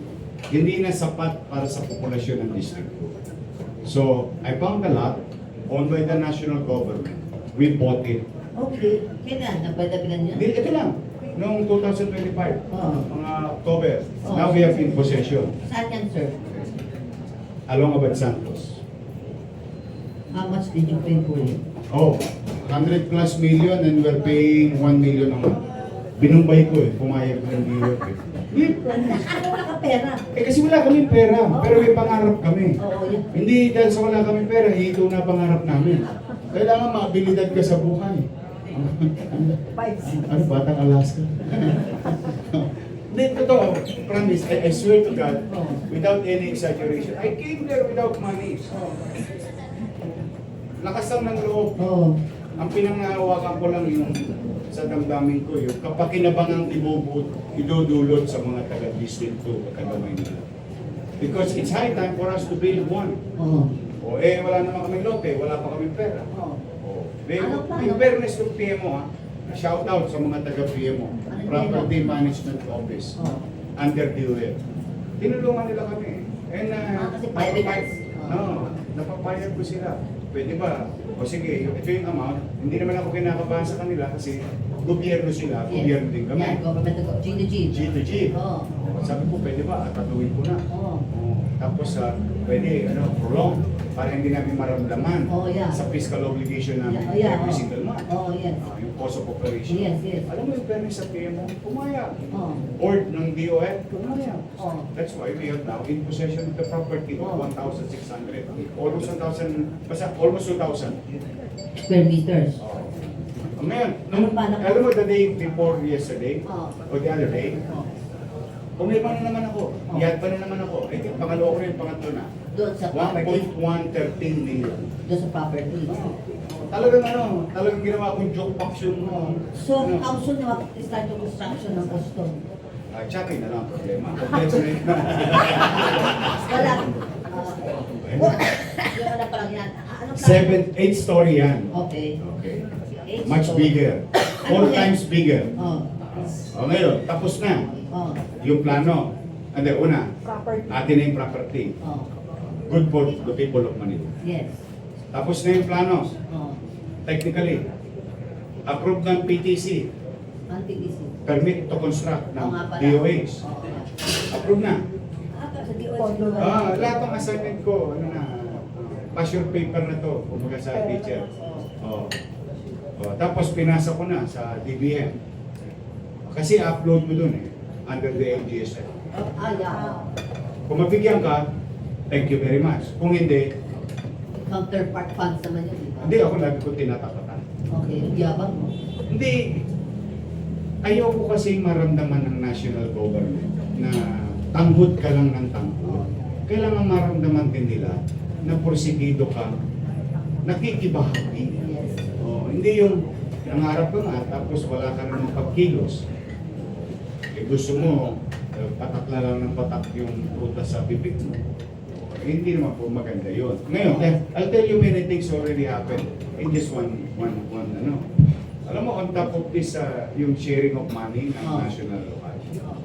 Speaker 1: Hindi na sapat para sa populasyon ng district ko. So, I found a lot owned by the national government. We bought it.
Speaker 2: Okay. Kailan? Nagpadabilan niya?
Speaker 1: Ito lang, noong 2025,
Speaker 2: Oo.
Speaker 1: mga October.
Speaker 2: Oo.
Speaker 1: Now we have in possession.
Speaker 2: Saan yan, sir?
Speaker 1: Along Abad Santos.
Speaker 2: How much did you pay for it?
Speaker 1: Oh, 100 plus million and we're paying 1 million a month. Binumbay ko eh, pumayag ng dealer eh.
Speaker 2: Ano wala ka pera?
Speaker 1: Kasi wala kaming pera, pero may pangarap kami.
Speaker 2: Oo, yan.
Speaker 1: Hindi dahil sa wala kaming pera, ito na pangarap namin. Kailangan maabilidad ka sa buhay. Ano, batang Alaska? Hindi, totoo. Promise, I swear to God, without any exaggeration, I came there without money. Lakas lang ng loob.
Speaker 2: Oo.
Speaker 1: Ang pinangahawakan ko lang yung sa damdamin ko, yung kapakinabangang idudulot sa mga taga-District 2 at taga-Maynila. Because it's high time for us to build one.
Speaker 2: Oo.
Speaker 1: Wala naman kaming lote, wala pa kaming pera.
Speaker 2: Oo.
Speaker 1: Ano
Speaker 2: pa,
Speaker 1: in
Speaker 2: ano?
Speaker 1: fairness ng PMO, shout out sa mga taga-PMO,
Speaker 2: Ano
Speaker 1: Property Management Office,
Speaker 2: Oo.
Speaker 1: under DOF. Tinulungan nila kami. And
Speaker 2: Kasi private
Speaker 1: napapayag-
Speaker 2: house.
Speaker 1: napapayag ko sila. Pwede ba? O sige, ito yung amount. Hindi naman ako kinakabahan sa kanila kasi gobyerno sila, gobyerno din kami.
Speaker 2: Yan, government to go. G to G.
Speaker 1: G to G.
Speaker 2: Oo.
Speaker 1: Sabi ko, pwede ba? Tatuwin ko na.
Speaker 2: Oo.
Speaker 1: Tapos pwede, prolong para hindi namin maramdaman
Speaker 2: Oh, yeah.
Speaker 1: sa fiscal obligation namin
Speaker 2: Yeah,
Speaker 1: every
Speaker 2: oh.
Speaker 1: single month.
Speaker 2: Oh, yes.
Speaker 1: Yung cost of operation.
Speaker 2: Yes, yes.
Speaker 1: Alam mo yung fairness sa PMO, pumayag.
Speaker 2: Oo.
Speaker 1: Board ng DOF, pumayag.
Speaker 2: Oh.
Speaker 1: That's why we have now in possession of the property of
Speaker 2: Oh.
Speaker 1: 1,600. Almost 1,000, basta almost 2,000.
Speaker 2: Square meters.
Speaker 1: Ngayon,
Speaker 2: Ano pa na-
Speaker 1: alam mo the day before yesterday,
Speaker 2: Oh.
Speaker 1: or the other day,
Speaker 2: Oh.
Speaker 1: pumirma na naman ako.
Speaker 2: Oh.
Speaker 1: Iyad pa na naman ako. I think pangalawa ko yung pangatlo na.
Speaker 2: Doon sa property.
Speaker 1: 1.113 million.
Speaker 2: Doon sa property.
Speaker 1: Talagang ginawa kong joke box yung
Speaker 2: So, how soon na start yung construction ng Boston?
Speaker 1: Tsaka na lang ang problema. Kompleto na yun.
Speaker 2: Wala. Wala na parang yan. Ano pa?
Speaker 1: 8 story yan.
Speaker 2: Okay.
Speaker 1: Okay.
Speaker 2: Eight
Speaker 1: Much
Speaker 2: story.
Speaker 1: bigger. 4 times bigger.
Speaker 2: Oh.
Speaker 1: Ngayon, tapos na.
Speaker 2: Oh.
Speaker 1: Yung plano. Hindi, una. Atin na yung property.
Speaker 2: Oh.
Speaker 1: Good for the people of Manila.
Speaker 2: Yes.
Speaker 1: Tapos na yung plano.
Speaker 2: Oh.
Speaker 1: Technically, approved ng PTC.
Speaker 2: Anti-DC.
Speaker 1: Permit to construct ng
Speaker 2: Oo nga pala.
Speaker 1: DOH.
Speaker 2: Oo.
Speaker 1: Approved na.
Speaker 2: Sa DOH.
Speaker 1: Lahat ng assignment ko, pass your paper na to, kumbaga sa teacher. Tapos pinasa ko na sa DBM. Kasi upload mo dun under the LGSF.
Speaker 2: Yeah.
Speaker 1: Kung mabigyan ka, thank you very much. Kung hindi,
Speaker 2: Counterpart funds naman yun, di ba?
Speaker 1: hindi ako lagi ko tinatapatan.
Speaker 2: Okay, yabang mo.
Speaker 1: Hindi, ayoko kasi maramdaman ng national government na tanghod ka lang ng tanghod. Kailangan maramdaman din nila na porsigido ka nakikibahagi.
Speaker 2: Yes.
Speaker 1: Oh, hindi yung nangarap ka nga tapos wala ka namang pagkilos. Eh, gusto mo, patak na lang ng patak yung prutas sa bibig mo. Eh, hindi naman po maganda yun. Ngayon, I'll tell you many things already happened in just one ano. Alam mo, on top of this, yung sharing of money ng
Speaker 2: Oh.
Speaker 1: national local.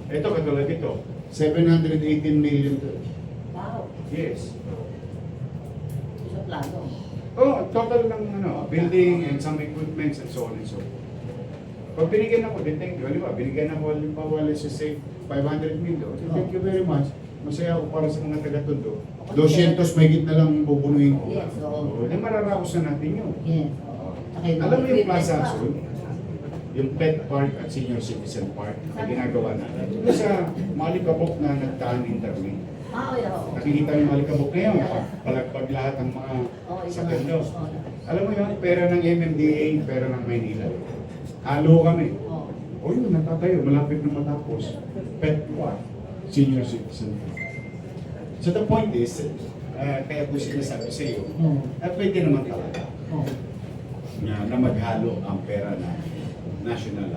Speaker 1: Ito, katulad ito, 718 million to.
Speaker 2: Wow.
Speaker 1: Yes.
Speaker 2: Sa plano.
Speaker 1: Oh, total ng ano, building and some equipments and so on and so forth. Pag binigyan ako, then thank you. Halimbawa, binigyan ako, halimbawa, let's just say, 500 million. Thank you very much. Masaya ako para sa mga taga-Tondo. 200 may na lang bubunuin ko.
Speaker 2: Yes, oo.
Speaker 1: Then mararaos na natin yun.
Speaker 2: Yes. Oo. Saka yung
Speaker 1: Alam mo yung
Speaker 2: equipment
Speaker 1: Plaza
Speaker 2: pa.
Speaker 1: Azul? Yung Pet Park at Senior Citizen Park na ginagawa natin. Ito sa Malikabok na nagtaan interlink.
Speaker 2: Ah, yeah, oo.
Speaker 1: Nakikita yung Malikabok ngayon, palagpag lahat ng mga
Speaker 2: Oo, iba
Speaker 1: sakyan
Speaker 2: na.
Speaker 1: doon.
Speaker 2: Oo.
Speaker 1: Alam mo yun, pera ng MMDA, pera ng Maynila. Halo kami.
Speaker 2: Oo.
Speaker 1: O yun, natatayo, malapit na matapos. Pet Park, Senior Citizen Park. So the point is, kaya ko sinasabi sa iyo,
Speaker 2: Oo.
Speaker 1: pwede naman talaga
Speaker 2: Oo.
Speaker 1: na maghalo ang pera na national.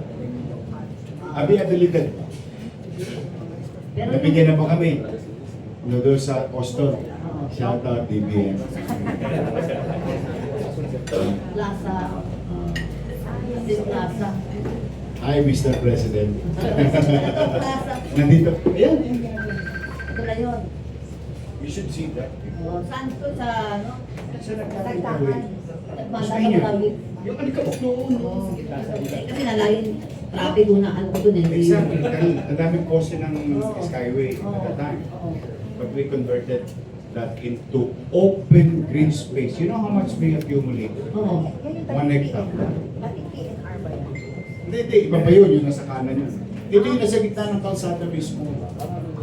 Speaker 1: Abi-abilidad pa.
Speaker 2: Pero
Speaker 1: Nabigyan na ba kami? Doon sa Austin.
Speaker 2: Oo.
Speaker 1: Shout out DBM.
Speaker 2: Plaza. Yung plaza.
Speaker 1: Hi, Mr. President.
Speaker 2: Ito, plaza.
Speaker 1: Nandito. Ayan.
Speaker 2: Ito na yun.
Speaker 1: You should see that.
Speaker 2: Oo, saan to? Sa ano?
Speaker 1: Sa
Speaker 2: Nagtahan.
Speaker 1: Gusto
Speaker 2: Nagmata
Speaker 1: niyo?
Speaker 2: ka ba?
Speaker 1: Yung alikabok noon.
Speaker 2: Oo. Kasi nalayin, traffic muna ano ko dun. Hindi.
Speaker 1: Exactly. Dahil ang daming poste ng
Speaker 2: Oo.
Speaker 1: Skyway at
Speaker 2: Oo.
Speaker 1: that time.
Speaker 2: Oo.
Speaker 1: But we converted that into open green space. You know how much we accumulate?
Speaker 2: Oo.
Speaker 1: 1 hectare.
Speaker 4: Bakit PNR ba yan?
Speaker 1: Hindi, iba pa yun, yung nasa kanan yun. Ito yung nasa gitna ng kalsada mismo.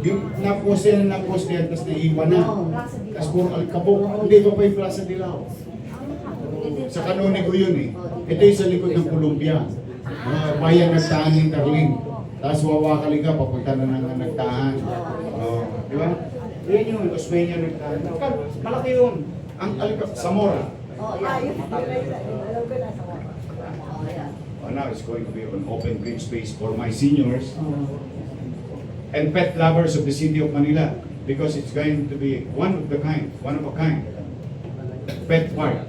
Speaker 1: Yung naposte yan, tapos naiwan na.
Speaker 2: Oo.
Speaker 1: Tapos puro alikabok. Hindi, iba pa yung Plaza Dilao. Sa Canonigo yun eh. Ito yung sa likod ng Columbia. Bayan nagtahan ng Tarling. Tapos wawakali ka, papunta na ng nagtahan. Di ba? Yan yun, Osmeña nagtahan. Malaki yun. Ang Zamora.
Speaker 2: Oo,
Speaker 4: Ah,
Speaker 2: yan.
Speaker 4: yun. Alam ko na sa mga.
Speaker 2: Oo, yan.
Speaker 1: Now it's going to be an open green space for my seniors
Speaker 2: Oo.
Speaker 1: and pet lovers of the city of Manila because it's going to be one of a kind. Pet park.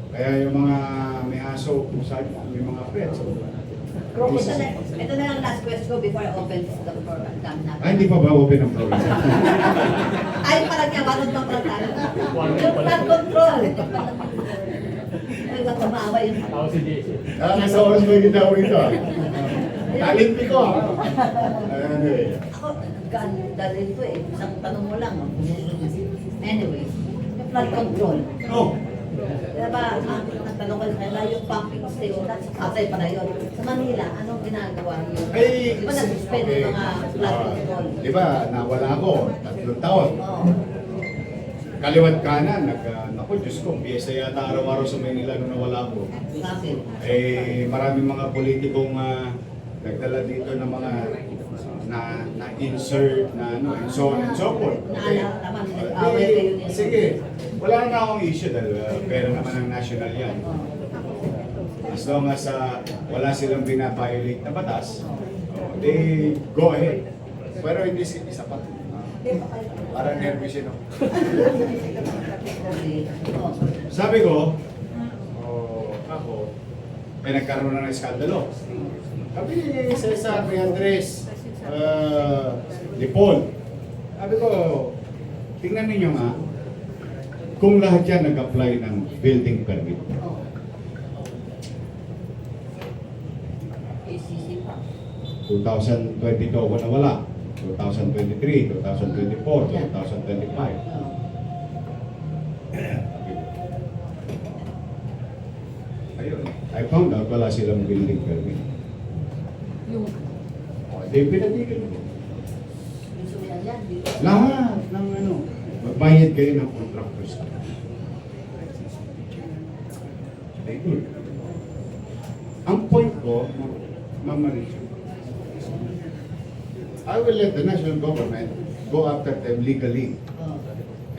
Speaker 1: Kaya yung mga may aso, may mga pets.
Speaker 2: Ito na lang last question ko before I open the floor. Ang dami natin.
Speaker 1: Ay, hindi pa ba open ang floor?
Speaker 2: Ay, parang niya, warong pa pala tayo. Yung flood control. Ay, baka maawa yun.
Speaker 1: Nasa oras ba yung daw rito? Talinti ko. Ano eh.
Speaker 2: Ako, ganda rin to eh. Isang tanong mo lang. Anyway, yung flood control.
Speaker 1: No.
Speaker 2: Diba, ang tanong ko sa kanila, yung pumping station, sa Pasay pa na yun. Sa Manila, anong ginagawa niyo?
Speaker 1: Ay,
Speaker 2: Di ba nag-suspend yung mga flood control?
Speaker 1: Di ba, nawala ako, 3 taon.
Speaker 2: Oo.
Speaker 1: Kaliwat kanan, naku, Diyos ko, piyesa yata araw-araw sa Maynila nung nawala ako.
Speaker 2: Bakit?
Speaker 1: Eh, maraming mga politikong nagdala dito ng mga na-insert na ano, and so on and so forth.
Speaker 2: Naalala naman, nag-away kayo niya.
Speaker 1: Sige, wala na akong issue dahil pera naman ng national yan.
Speaker 2: Oo.
Speaker 1: As long as wala silang binabiolate na batas, they go ahead. Pero hindi isa pa. Parang nervous yun. No?
Speaker 2: Okay. Oo.
Speaker 1: Sabi ko, ako, may nagkaroon na ng skandalo. Sabi ni Cesar ni Andres, ni Paul, sabi ko, tingnan ninyo nga, kung lahat yan nag-apply ng building permit.
Speaker 2: Oo. ACC pa.
Speaker 1: 2022 ako nawala. 2023, 2024, 2025.
Speaker 2: Oo.
Speaker 1: Ayun. I found out wala silang building permit.
Speaker 2: Yung
Speaker 1: Di pinatigil ko.
Speaker 2: gusto nila yan, dito.
Speaker 1: Lahat ng ano, magbayad kayo ng contractors. Very good. Ang point ko, Ma'am Marisa, I will let the national government go after them legally
Speaker 2: Oo.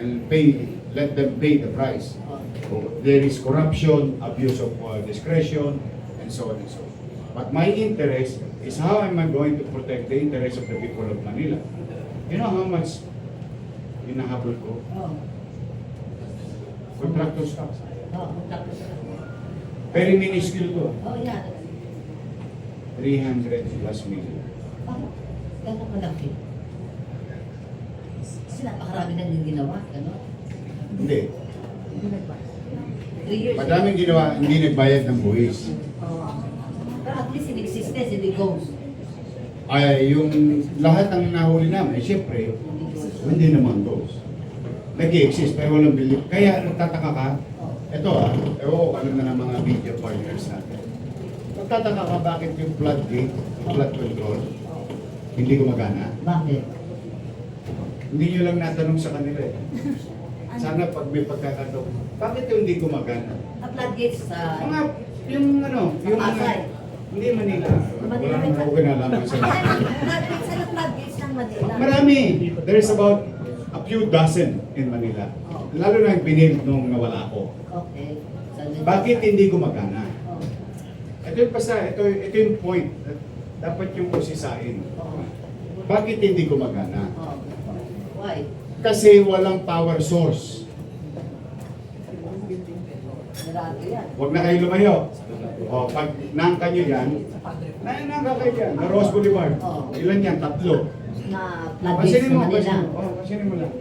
Speaker 1: and pay let them pay the price. There is corruption, abuse of discretion, and so on and so on. But my interest is how am I going to protect the interest of the people of Manila? You know how much hinahabol ko?
Speaker 2: Oh.
Speaker 1: Contractor staff.
Speaker 2: Oh, tapos.
Speaker 1: Very minuscule to.
Speaker 2: Oh, yeah.
Speaker 1: 300 plus million.
Speaker 2: Bakit? Gano'n kalaki? Kasi napakarami na yung ginawa, gano'n.
Speaker 1: Hindi.
Speaker 2: 3 years.
Speaker 1: Madaming ginawa, hindi nagbayad ng buwis.
Speaker 2: Oh. Pero at least in existence, hindi goes.
Speaker 1: Ay, yung lahat ng nahuli namin, siyempre, hindi naman goes. Nag-i-exist, pero walang belief. Kaya nagtataka ka, ito ewan ko ano na ng mga media partners natin. Nagtataka ka bakit yung floodgate, flood control, hindi gumagana.
Speaker 2: Bakit?
Speaker 1: Hindi nyo lang natanong sa kanila eh. Sana pag may pagkakataon, bakit yung hindi gumagana?
Speaker 2: Ang floodgates sa...
Speaker 1: Mga, yung ano, yung
Speaker 2: Pasay.
Speaker 1: hindi Manila. Wala naman ako kinalaman sa
Speaker 4: Floodgates, ano floodgates ng Manila?
Speaker 1: Marami. There's about a few dozen in Manila. Lalo na yung binil nung nawala ako.
Speaker 2: Okay.
Speaker 1: Bakit hindi gumagana?
Speaker 2: Oh.
Speaker 1: Ito yung ito yung point. Dapat yung kusisain. Bakit hindi gumagana?
Speaker 2: Oh. Why?
Speaker 1: Kasi walang power source.
Speaker 2: Marami yan.
Speaker 1: Huwag na kayo lumayo. O, pag nangka nyo yan, nangka kayo yan. Na Rose Boulevard. Ilan yan? 3.
Speaker 2: Na floodgates
Speaker 1: Pasinin
Speaker 2: sa
Speaker 1: mo,
Speaker 2: Manila.
Speaker 1: pasinin mo lang.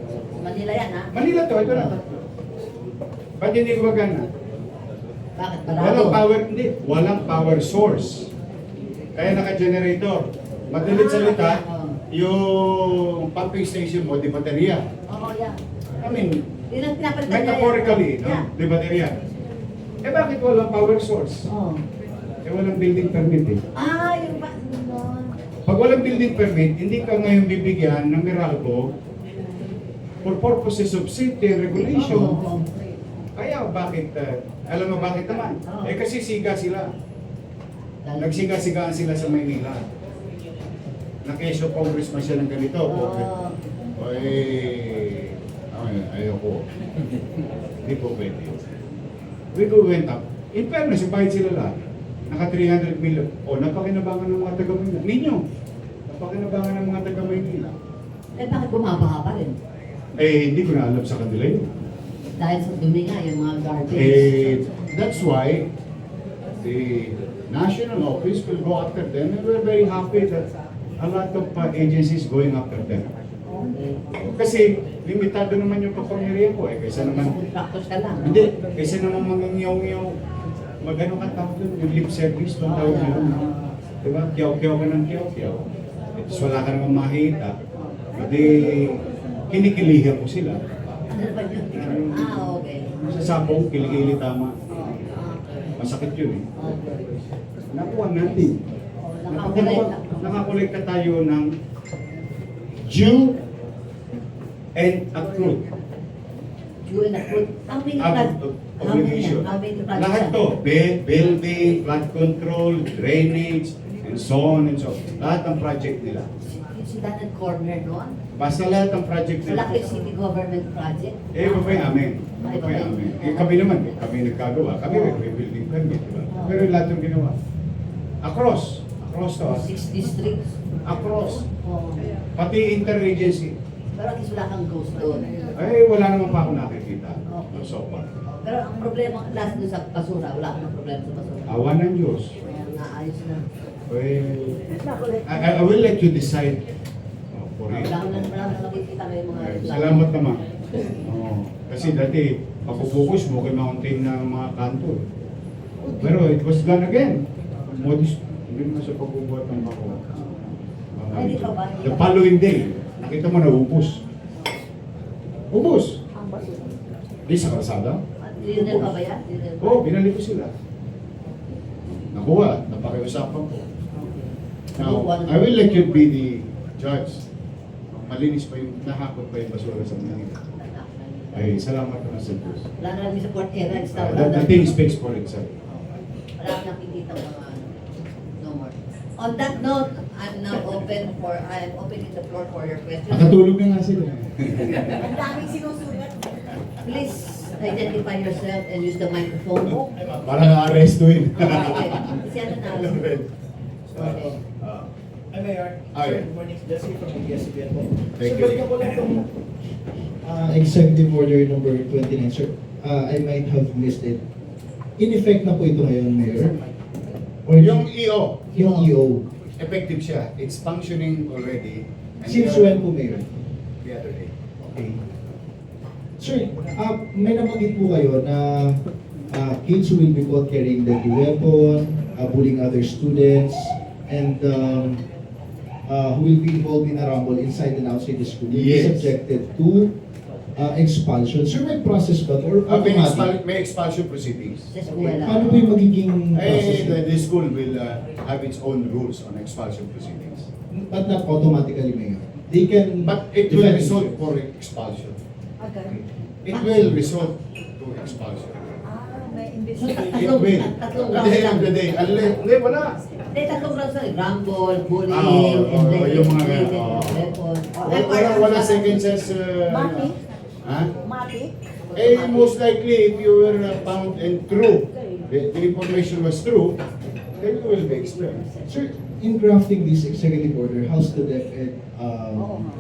Speaker 2: Manila yan, ha?
Speaker 1: Manila to, ito na 3. Ba't hindi gumagana?
Speaker 2: Bakit? Barado?
Speaker 1: Walang power, hindi. Walang power source. Kaya naka-generator. Madalit salita, yung pumping station mo, di baterya.
Speaker 2: Oo, yeah.
Speaker 1: I mean,
Speaker 2: Yun ang pinapalitan niya.
Speaker 1: metaphorically, no?
Speaker 2: Yeah.
Speaker 1: Di baterya. Eh bakit walang power source?
Speaker 2: Oh.
Speaker 1: Eh walang building permit eh.
Speaker 2: Ah, yung ba? No.
Speaker 1: Pag walang building permit, hindi ka ngayon bibigyan ng Meralco for purposes of safety and regulation.
Speaker 2: Oo.
Speaker 1: Kaya bakit, alam mo bakit naman?
Speaker 2: Oo.
Speaker 1: Eh kasi siga sila. Nagsiga-sigaan sila sa Maynila. Na-case of congressman siya ng ganito.
Speaker 2: Oo.
Speaker 1: Ayoko. Hindi po pwede. We go went up. In fairness, yung bayad sila lahat. Naka 300 million. O, napakinabangan ng mga taga-Maynila. Ninyo, napakinabangan ng mga taga-Maynila.
Speaker 2: Eh, bakit bumabaha pa rin?
Speaker 1: Eh, hindi ko na alam sa kanila yun.
Speaker 2: Dahil sa dumi nga, yung mga garbage.
Speaker 1: That's why the national office will go after them, and we're very happy that a lot of agencies going after them.
Speaker 2: Okay.
Speaker 1: Kasi limitado naman yung kapangyarihan ko eh, kaysa naman,
Speaker 2: Contractors ka lang.
Speaker 1: hindi, kaysa naman magangyaw-ngyaw, magano ka tawag doon, yung lip service, yung tawag yun. Diba? Kiyaw-kiyaw ka ng kiyaw-kiyaw. Tapos wala ka naman makita. Hindi, kinikilihan ko sila.
Speaker 2: Ano ba yun? Ah, okay.
Speaker 1: Sa sapong, kilikili tama.
Speaker 2: Okay.
Speaker 1: Masakit yun eh.
Speaker 2: Okay.
Speaker 1: Nakuha natin.
Speaker 2: Nakakulay.
Speaker 1: Nakakolekta tayo ng due and accrued.
Speaker 2: Due and accrued. How many
Speaker 1: Obligation.
Speaker 2: How many
Speaker 1: Lahat to, building, flood control, drainage, and so on and so on. Lahat ng project nila.
Speaker 2: It's that at corner noon.
Speaker 1: Basta lahat ng project nila.
Speaker 2: Malaki city government project.
Speaker 1: Eh, babay amin. Babay amin. Eh, kami naman, kami nagkagawa. Kami may building permit, di ba? Pero lahat yung ginawa. Across to.
Speaker 2: 6 districts.
Speaker 1: Across.
Speaker 2: Oh.
Speaker 1: Pati interagency.
Speaker 2: Pero at least wala kang ghost doon.
Speaker 1: Ay, wala naman pa ako nakikita.
Speaker 2: Okay.
Speaker 1: So far.
Speaker 2: Pero ang problema, last doon sa basura, wala kang problema sa basura.
Speaker 1: Awa ng Diyos.
Speaker 2: Kaya naayos na.
Speaker 1: Well, I will let you decide for it.
Speaker 2: Wala na nakikita kayo mga...
Speaker 1: Salamat naman. Kasi dati, papupokus mo kay mountain na mga kanto. Pero it was gone again. Modest, hindi naman sa pagbubuhat ng bako.
Speaker 2: Ay, di ka ba?
Speaker 1: The following day, nakita mo na ubos. Ubos.
Speaker 4: Ang basura.
Speaker 1: Di sa kalsada.
Speaker 2: Dinner pa ba yan? Dinner pa?
Speaker 1: Oo, binalik ko sila. Nakuha, napakiusapan ko. Now, I will let you be the judge. Malinis pa yung, nahakot pa yung basura sa Manila. Ay, salamat naman sa Diyos.
Speaker 2: Wala na lang sa court area.
Speaker 1: The thing speaks for itself.
Speaker 2: Wala na nakikita mga no more. On that note, I'm opening the floor for your questions.
Speaker 1: Nakatulog na nga sila.
Speaker 4: Ang daming sinusulat.
Speaker 2: Please identify yourself and use the microphone.
Speaker 1: Para arrestuin.
Speaker 2: Okay. Si ano na? Okay.
Speaker 5: Ay, Mayor.
Speaker 1: Ah,
Speaker 5: Sir,
Speaker 1: yeah.
Speaker 5: good morning. Jesse from ABS-CBN po.
Speaker 1: Thank
Speaker 5: Sir,
Speaker 1: you.
Speaker 5: balikan ko lang itong
Speaker 6: Executive Order number 29, sir. I might have missed it. In effect na po ito ngayon, Mayor? Or
Speaker 1: Yung EO,
Speaker 6: yung EO.
Speaker 1: effective siya. It's functioning already. And
Speaker 6: Since
Speaker 1: we are-
Speaker 6: when po, Mayor?
Speaker 1: The other day.
Speaker 6: Okay. Sir, may nabanggit po kayo na kids who will be caught carrying deadly weapon, bullying other students, and who will be involved in a rumble inside and outside the school will be
Speaker 1: Yes.
Speaker 6: subjected to expulsion. Sir, may process ba ito? Or automatic?
Speaker 1: May expulsion proceedings.
Speaker 2: Sa eskwela.
Speaker 6: Paano po yung magiging process?
Speaker 1: The school will have its own rules on expulsion proceedings.
Speaker 6: But not automatically, Mayor. They can...
Speaker 1: But it will
Speaker 6: defend
Speaker 1: result
Speaker 6: themselves.
Speaker 1: for expulsion.
Speaker 4: Agad.
Speaker 1: It will result to expulsion.
Speaker 4: May
Speaker 2: So,
Speaker 4: investigation.
Speaker 1: It will.
Speaker 2: tatlong
Speaker 1: At the end of the
Speaker 2: rounds
Speaker 1: day, hindi, wala.
Speaker 2: Hindi, tatlong rounds lang. Rumble, bullying,
Speaker 1: Oo,
Speaker 2: and then
Speaker 1: yung mga
Speaker 2: inflated
Speaker 1: oo.
Speaker 2: weapon.
Speaker 1: Wala second chance.
Speaker 4: Mati?
Speaker 1: Ha?
Speaker 4: Mati?
Speaker 1: Most likely, if you were found and true, the information was true, then you will be expelled.
Speaker 6: Sir, in drafting this executive order, how's the DepEd...
Speaker 4: Oo nga.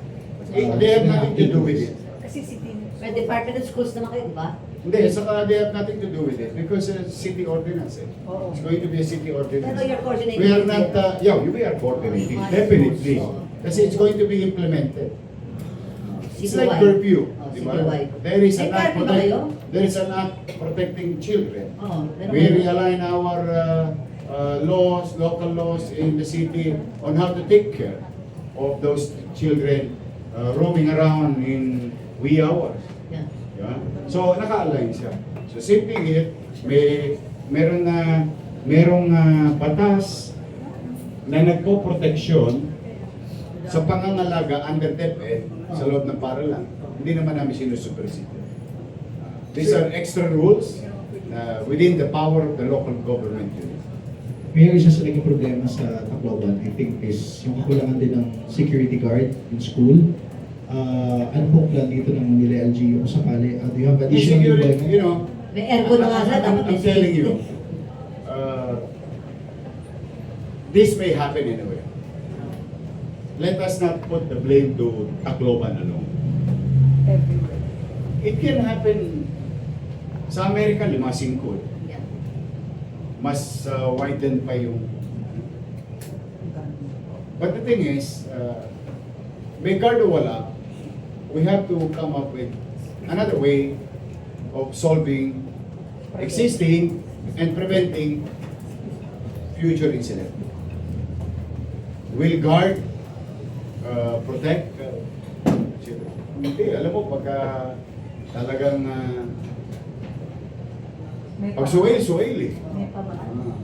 Speaker 1: They have nothing to do with it.
Speaker 4: Kasi si Tin.
Speaker 2: May Department of Schools naman kayo, di ba?
Speaker 1: Hindi, saka they have nothing to do with it because city ordinance.
Speaker 4: Oo.
Speaker 1: It's going to be a city ordinance.
Speaker 2: Pero you're coordinating.
Speaker 1: We are not, we are coordinating, definitely. Kasi it's going to be implemented. It's like curfew,
Speaker 2: Oh,
Speaker 1: di ba?
Speaker 2: citywide.
Speaker 1: There is
Speaker 2: May
Speaker 1: an act
Speaker 2: curfew ba kayo?
Speaker 1: there is an act protecting children.
Speaker 2: Oo. Pero
Speaker 1: We realign our laws, local laws in the city on how to take care of those children roaming around in wee hours.
Speaker 2: Yeah.
Speaker 1: Yeah? So naka-align siya. So same thing here, merong batas na nagpo-proteksyon sa pangangalaga under DepEd sa loob ng paralan. Hindi naman namin sinusupersede. These are extra rules within the power of the local government unit.
Speaker 6: Mayor, isa sa naging problema sa Tacloban, I think, is yung kakulangan din ng security guard in school. Ano po plan dito ng Manila LGU kung sakali? Do you have additional
Speaker 1: Security,
Speaker 6: deployment?
Speaker 1: you know,
Speaker 2: May aircon na nga sa dapat
Speaker 1: I'm telling you, this may happen anywhere. Let us not put the blame to Tacloban alone.
Speaker 4: Everywhere.
Speaker 1: It can happen sa Amerika, 5-5.
Speaker 2: Yeah.
Speaker 1: Mas widen pa yung... But the thing is, may guard o wala, we have to come up with another way of solving existing and preventing future incident. Will guard protect? Hindi, alam mo, pagka talagang
Speaker 4: May
Speaker 1: pag suwail eh.
Speaker 4: May pamaan.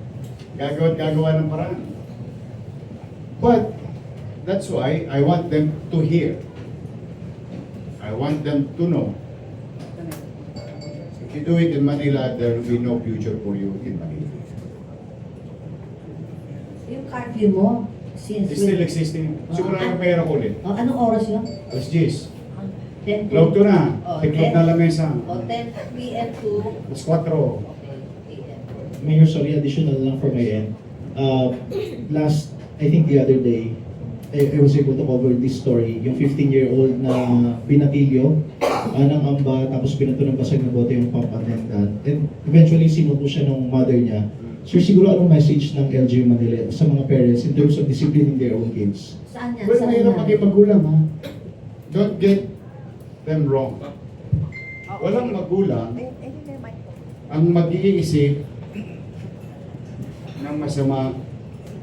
Speaker 1: Gagawa ng paraan. But that's why I want them to hear. I want them to know. If you do it in Manila, there will be no future for you in Manila.
Speaker 2: Yung curfew mo, since...
Speaker 1: It's still existing. Siguro na pera ko ulit.
Speaker 2: Oh, anong oras yun?
Speaker 1: Alas 10.
Speaker 2: 10
Speaker 1: Log to na.
Speaker 2: Oh,
Speaker 1: Tiklop
Speaker 2: 10?
Speaker 1: na lamesa.
Speaker 2: O 10 p.m. to...
Speaker 1: Alas 4.
Speaker 2: Okay, p.m.
Speaker 6: Mayor, sorry, additional lang from my end. Last, I think the other day, I was able to cover this story. Yung 15-year-old na binatilyo ng amba, tapos pinato ng basag na bote yung pump attendant. And eventually, sinuko siya ng mother niya. Sir, siguro anong message ng LGU Manila sa mga parents in terms of disciplining their own kids?
Speaker 2: Saan yan?
Speaker 1: Well,
Speaker 2: Saan
Speaker 1: mahirap
Speaker 2: yan?
Speaker 1: maging magulang ha. Don't get them wrong. Walang magulang ang mag-iisip ng masama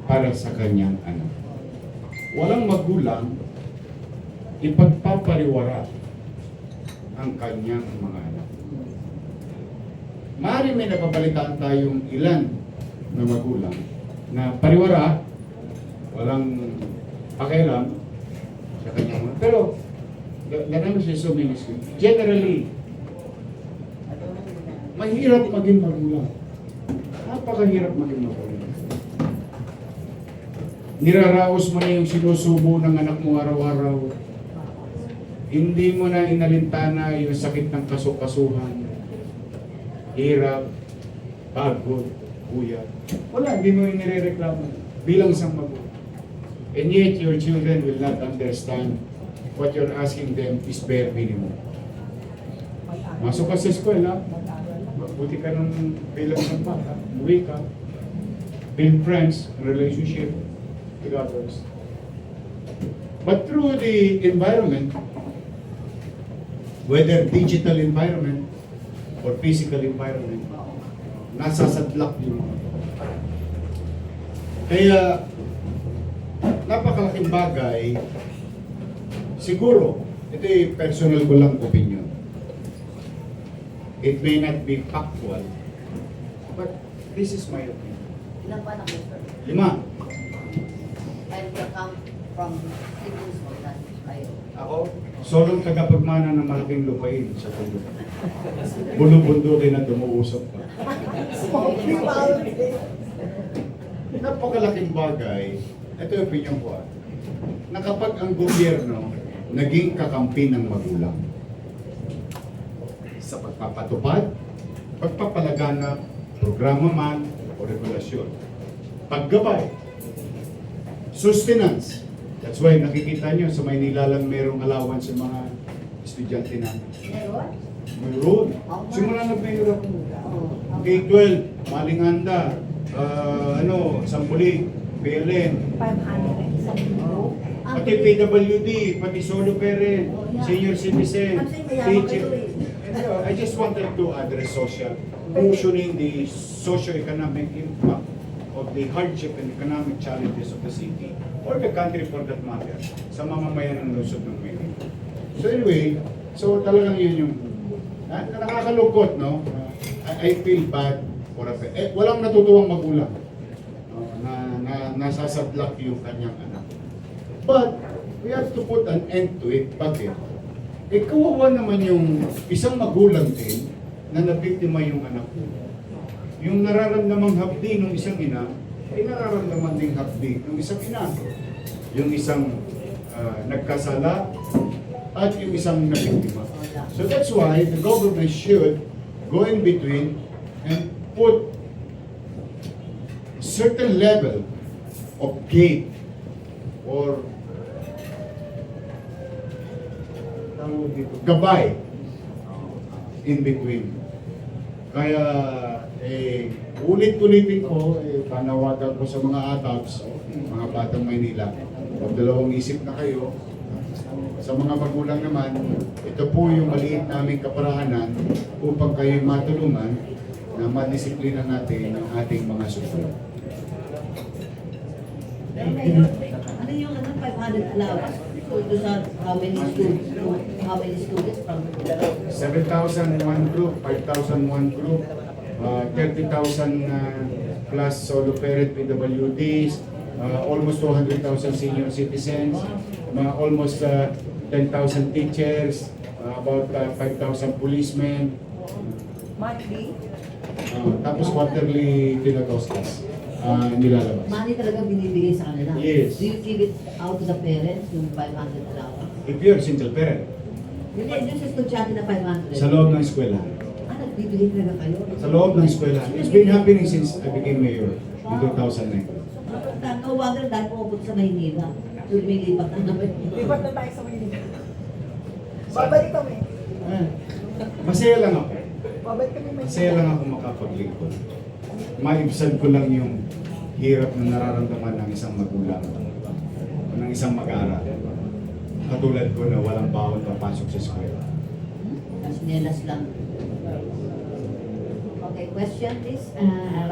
Speaker 1: para sa kanyang anak. Walang magulang ipagpapariwara ang kanyang mga anak. Maaari may napapalitan tayong ilan na magulang na pariwara, walang pakialam sa kanyang mga. Pero, ganun siya so many schools. Generally, mahirap maging magulang. Napakahirap maging magulang. Niraraos mo na yung sinusubo ng anak mo araw-araw.
Speaker 7: Hindi mo na inalintana yung sakit ng kasukasuhan, hirap, pagod, kuya. Wala, hindi mo inireklamo bilang isang magulang. And yet, your children will not understand what you're asking them is bare minimum. Masok ka sa eskwela, mabuti ka ng bilang ng bata, umuwi ka, build friends, relationship with others. But through the environment, whether digital environment or physical environment, nasasadlak yung mga to. Kaya, napakalaking bagay, siguro, ito yung personal ko lang opinion. It may not be factual, but this is my opinion.
Speaker 2: Ilang pa na sir?
Speaker 7: 5.
Speaker 2: And you come from siblings mo, ilan kayo?
Speaker 7: Ako, solong tagapagmana ng malaking lupain sa tulo. Bulubundukin na dumuusap pa. Napakalaking bagay, ito yung opinion ko na kapag ang gobyerno naging kakampi ng magulang sa pagpapatupad, pagpapalaganap, programa man o regulasyon, paggabay, sustenance. That's why nakikita nyo sa Maynila lang merong allowance sa mga estudyante namin.
Speaker 2: Meron?
Speaker 7: Mayroon. Simula nag-mayroon ako. K-12, Malinganda, Sampuli, PLN,
Speaker 4: 500 isang libo.
Speaker 7: pati PWD, pati solo parent, senior citizen, teacher. I just wanted to address cushioning the socio-economic impact of the hardship and economic challenges of the city or the country for that matter sa mamamayan ng lungsod ng Maynila. So anyway, so talagang yun yung nakakalungkot, no? I feel bad for a walang natutuwang magulang na nasasadlak yung kanyang anak. But we have to put an end to it. Bakit? Kawawa naman yung isang magulang din na nabiktima yung anak ko. Yung nararamdamang hapdi ng isang ina, ay nararamdaman ding hapdi ng isang ina. Yung isang nagkasala at yung isang nabiktima. So that's why the government should go in between and put certain level of gate or gabay in between. Kaya ulit-ulitin ko, panawagan ko sa mga ATAPs, mga Batang Maynila, dalawang isip na kayo. Sa mga magulang naman, ito po yung maliit naming kaparahanan upang kayo matulungan na madisiplina natin ang ating mga susunod.
Speaker 2: Ano yung 500 allowance? So, sa how many students from
Speaker 7: 7,001 group, 5,001 group, 30,000 plus solo parent PWDs, almost 200,000 senior citizens, almost 10,000 teachers, about 5,000 policemen,
Speaker 4: Monthly?
Speaker 7: tapos quarterly tinatostas nilalabas.
Speaker 2: money talaga binibigay sa kanila?
Speaker 7: Yes.
Speaker 2: Do you give it out to the parents, yung 500 allowance?
Speaker 7: If you're single parent,
Speaker 2: Hindi, yung sa estudyante na 500.
Speaker 7: sa loob ng eskwela,
Speaker 2: Nagbibigay talaga kayo?
Speaker 7: sa loob ng eskwela, it's been happening since I became mayor in 2009.
Speaker 2: No wonder dahil pumupunta sa Maynila. Lumilipat na naman.
Speaker 4: Lipat na tayo sa Maynila. Babalik kami.
Speaker 7: Masaya lang ako.
Speaker 4: Babalik kami Maynila.
Speaker 7: Masaya lang ako makapaglingkod. Maibsan ko lang yung hirap na nararamdaman ng isang magulang, ng isang mag-aaral. Katulad ko na walang bawal papasok sa eskwela.
Speaker 2: Sinelas lang. Okay, question please?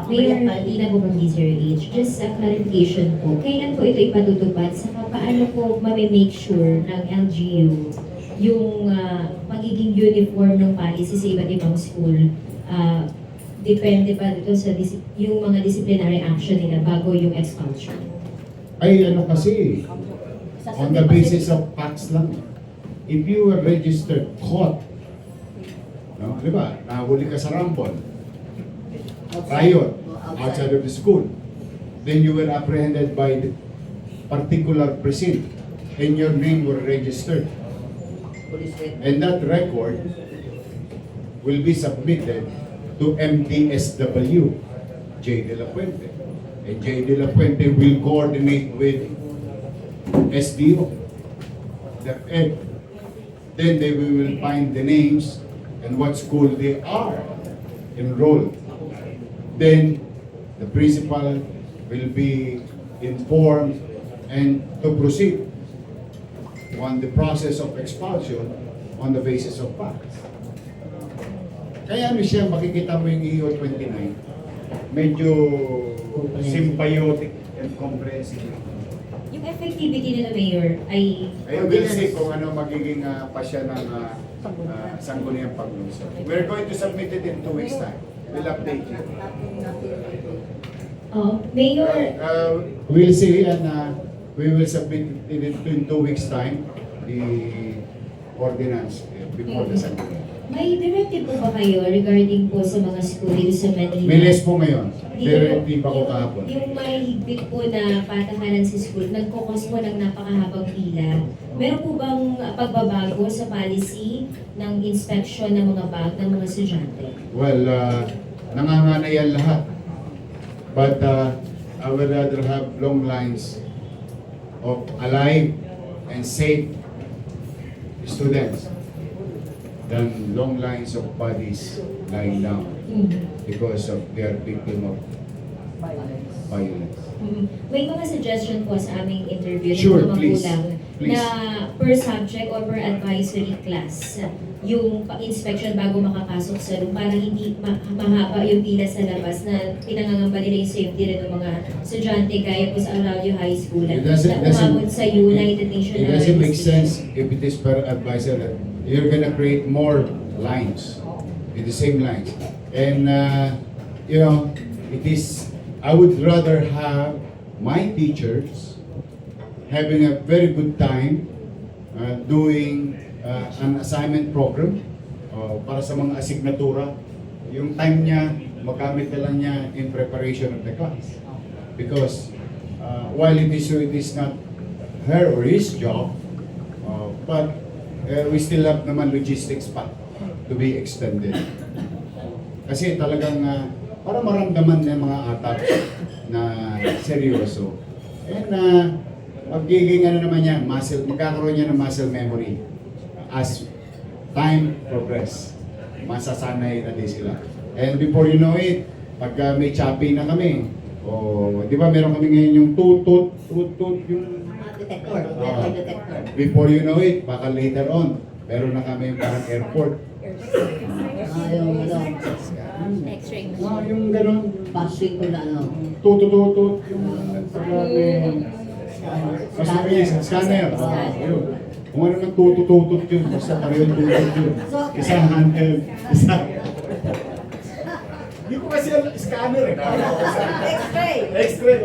Speaker 8: Mayor Tina Bumagi, Sir H. Just a clarification po. Kailan po ito ipatutupad? Saka paano po make sure ng LGU yung magiging uniform ng policy sa iba't ibang school? Depende pa dito sa yung mga disciplinary action nila bago yung expulsion?
Speaker 7: Ay kasi, on the basis of facts lang. If you were registered, caught, no? Di ba? Nahuli ka sa Rambon, riot, outside of the school. Then you were apprehended by the particular precinct and your name were registered.
Speaker 2: Police record.
Speaker 1: And that record will be submitted to MTSW, J. De La Puente. And J. De La Puente will coordinate with SDO, DepEd. Then they will find the names and what school they are enrolled. Then the principal will be informed and to proceed on the process of expulsion on the basis of facts. Kaya ano siya, makikita mo yung EO 29, medyo symbiotic and comprehensive.
Speaker 8: Yung effectivity nila, Mayor, ay...
Speaker 1: I will see kung ano magiging pasya ng sangguniang paglunsad. We're going to submit it in 2 weeks' time. We'll update you.
Speaker 8: Mayor,
Speaker 1: We'll see and we will submit it in 2 weeks' time, the ordinance before the sangguniang.
Speaker 8: may directive po ba kayo regarding po sa mga school dito sa Manila?
Speaker 1: May list po ngayon. Pero hindi pa ko kahapon.
Speaker 8: Yung may higpit po na patakaran sa school, nagkukos po ng napakahabang pila. Meron po bang pagbabago sa policy ng inspection ng mga bag ng mga estudyante?
Speaker 1: Well, nanganganay yan lahat. But I would rather have long lines of alive and safe students than long lines of bodies lying down because of their victim of violence.
Speaker 8: May mga suggestion po sa aming interview
Speaker 1: Sure,
Speaker 8: ng mga
Speaker 1: please.
Speaker 8: magulang
Speaker 1: Please.
Speaker 8: na per subject or per advisory class yung inspection bago makapasok sa room para hindi mahaba yung pila sa labas na pinangangamba nila yung safety rin ng mga estudyante gaya po sa Arroyo High School na umabot sa United Nations.
Speaker 1: It doesn't make sense if it is per advisor. You're gonna create more lines, with the same lines. And, you know, it is, I would rather have my teachers having a very good time doing an assignment program para sa mga asignatura. Yung time niya, magamit na lang niya in preparation of the class. Because while it is not her or his job, but we still have naman logistics pa to be extended. Kasi talagang para maramdaman ng mga atak na seryoso. And magiging ano naman yan, magkakaroon niya ng muscle memory as time progress. Masasanay na din sila. And before you know it, pag may choppy na kami, di ba meron kami ngayon yung tut, yung
Speaker 2: Detector, metal detector.
Speaker 1: before you know it, baka later on, meron na kami yung parang airport.
Speaker 2: Yung ano,
Speaker 8: X-ray.
Speaker 1: Yung ganun,
Speaker 2: passing ko na ano.
Speaker 1: tutut, yung scanner. Yun. Kung ano nang tutut yun, basta pareho tutut yun. Isa handheld, isa. Hindi ko kasi alam, scanner eh.
Speaker 2: X-ray!
Speaker 1: X-ray,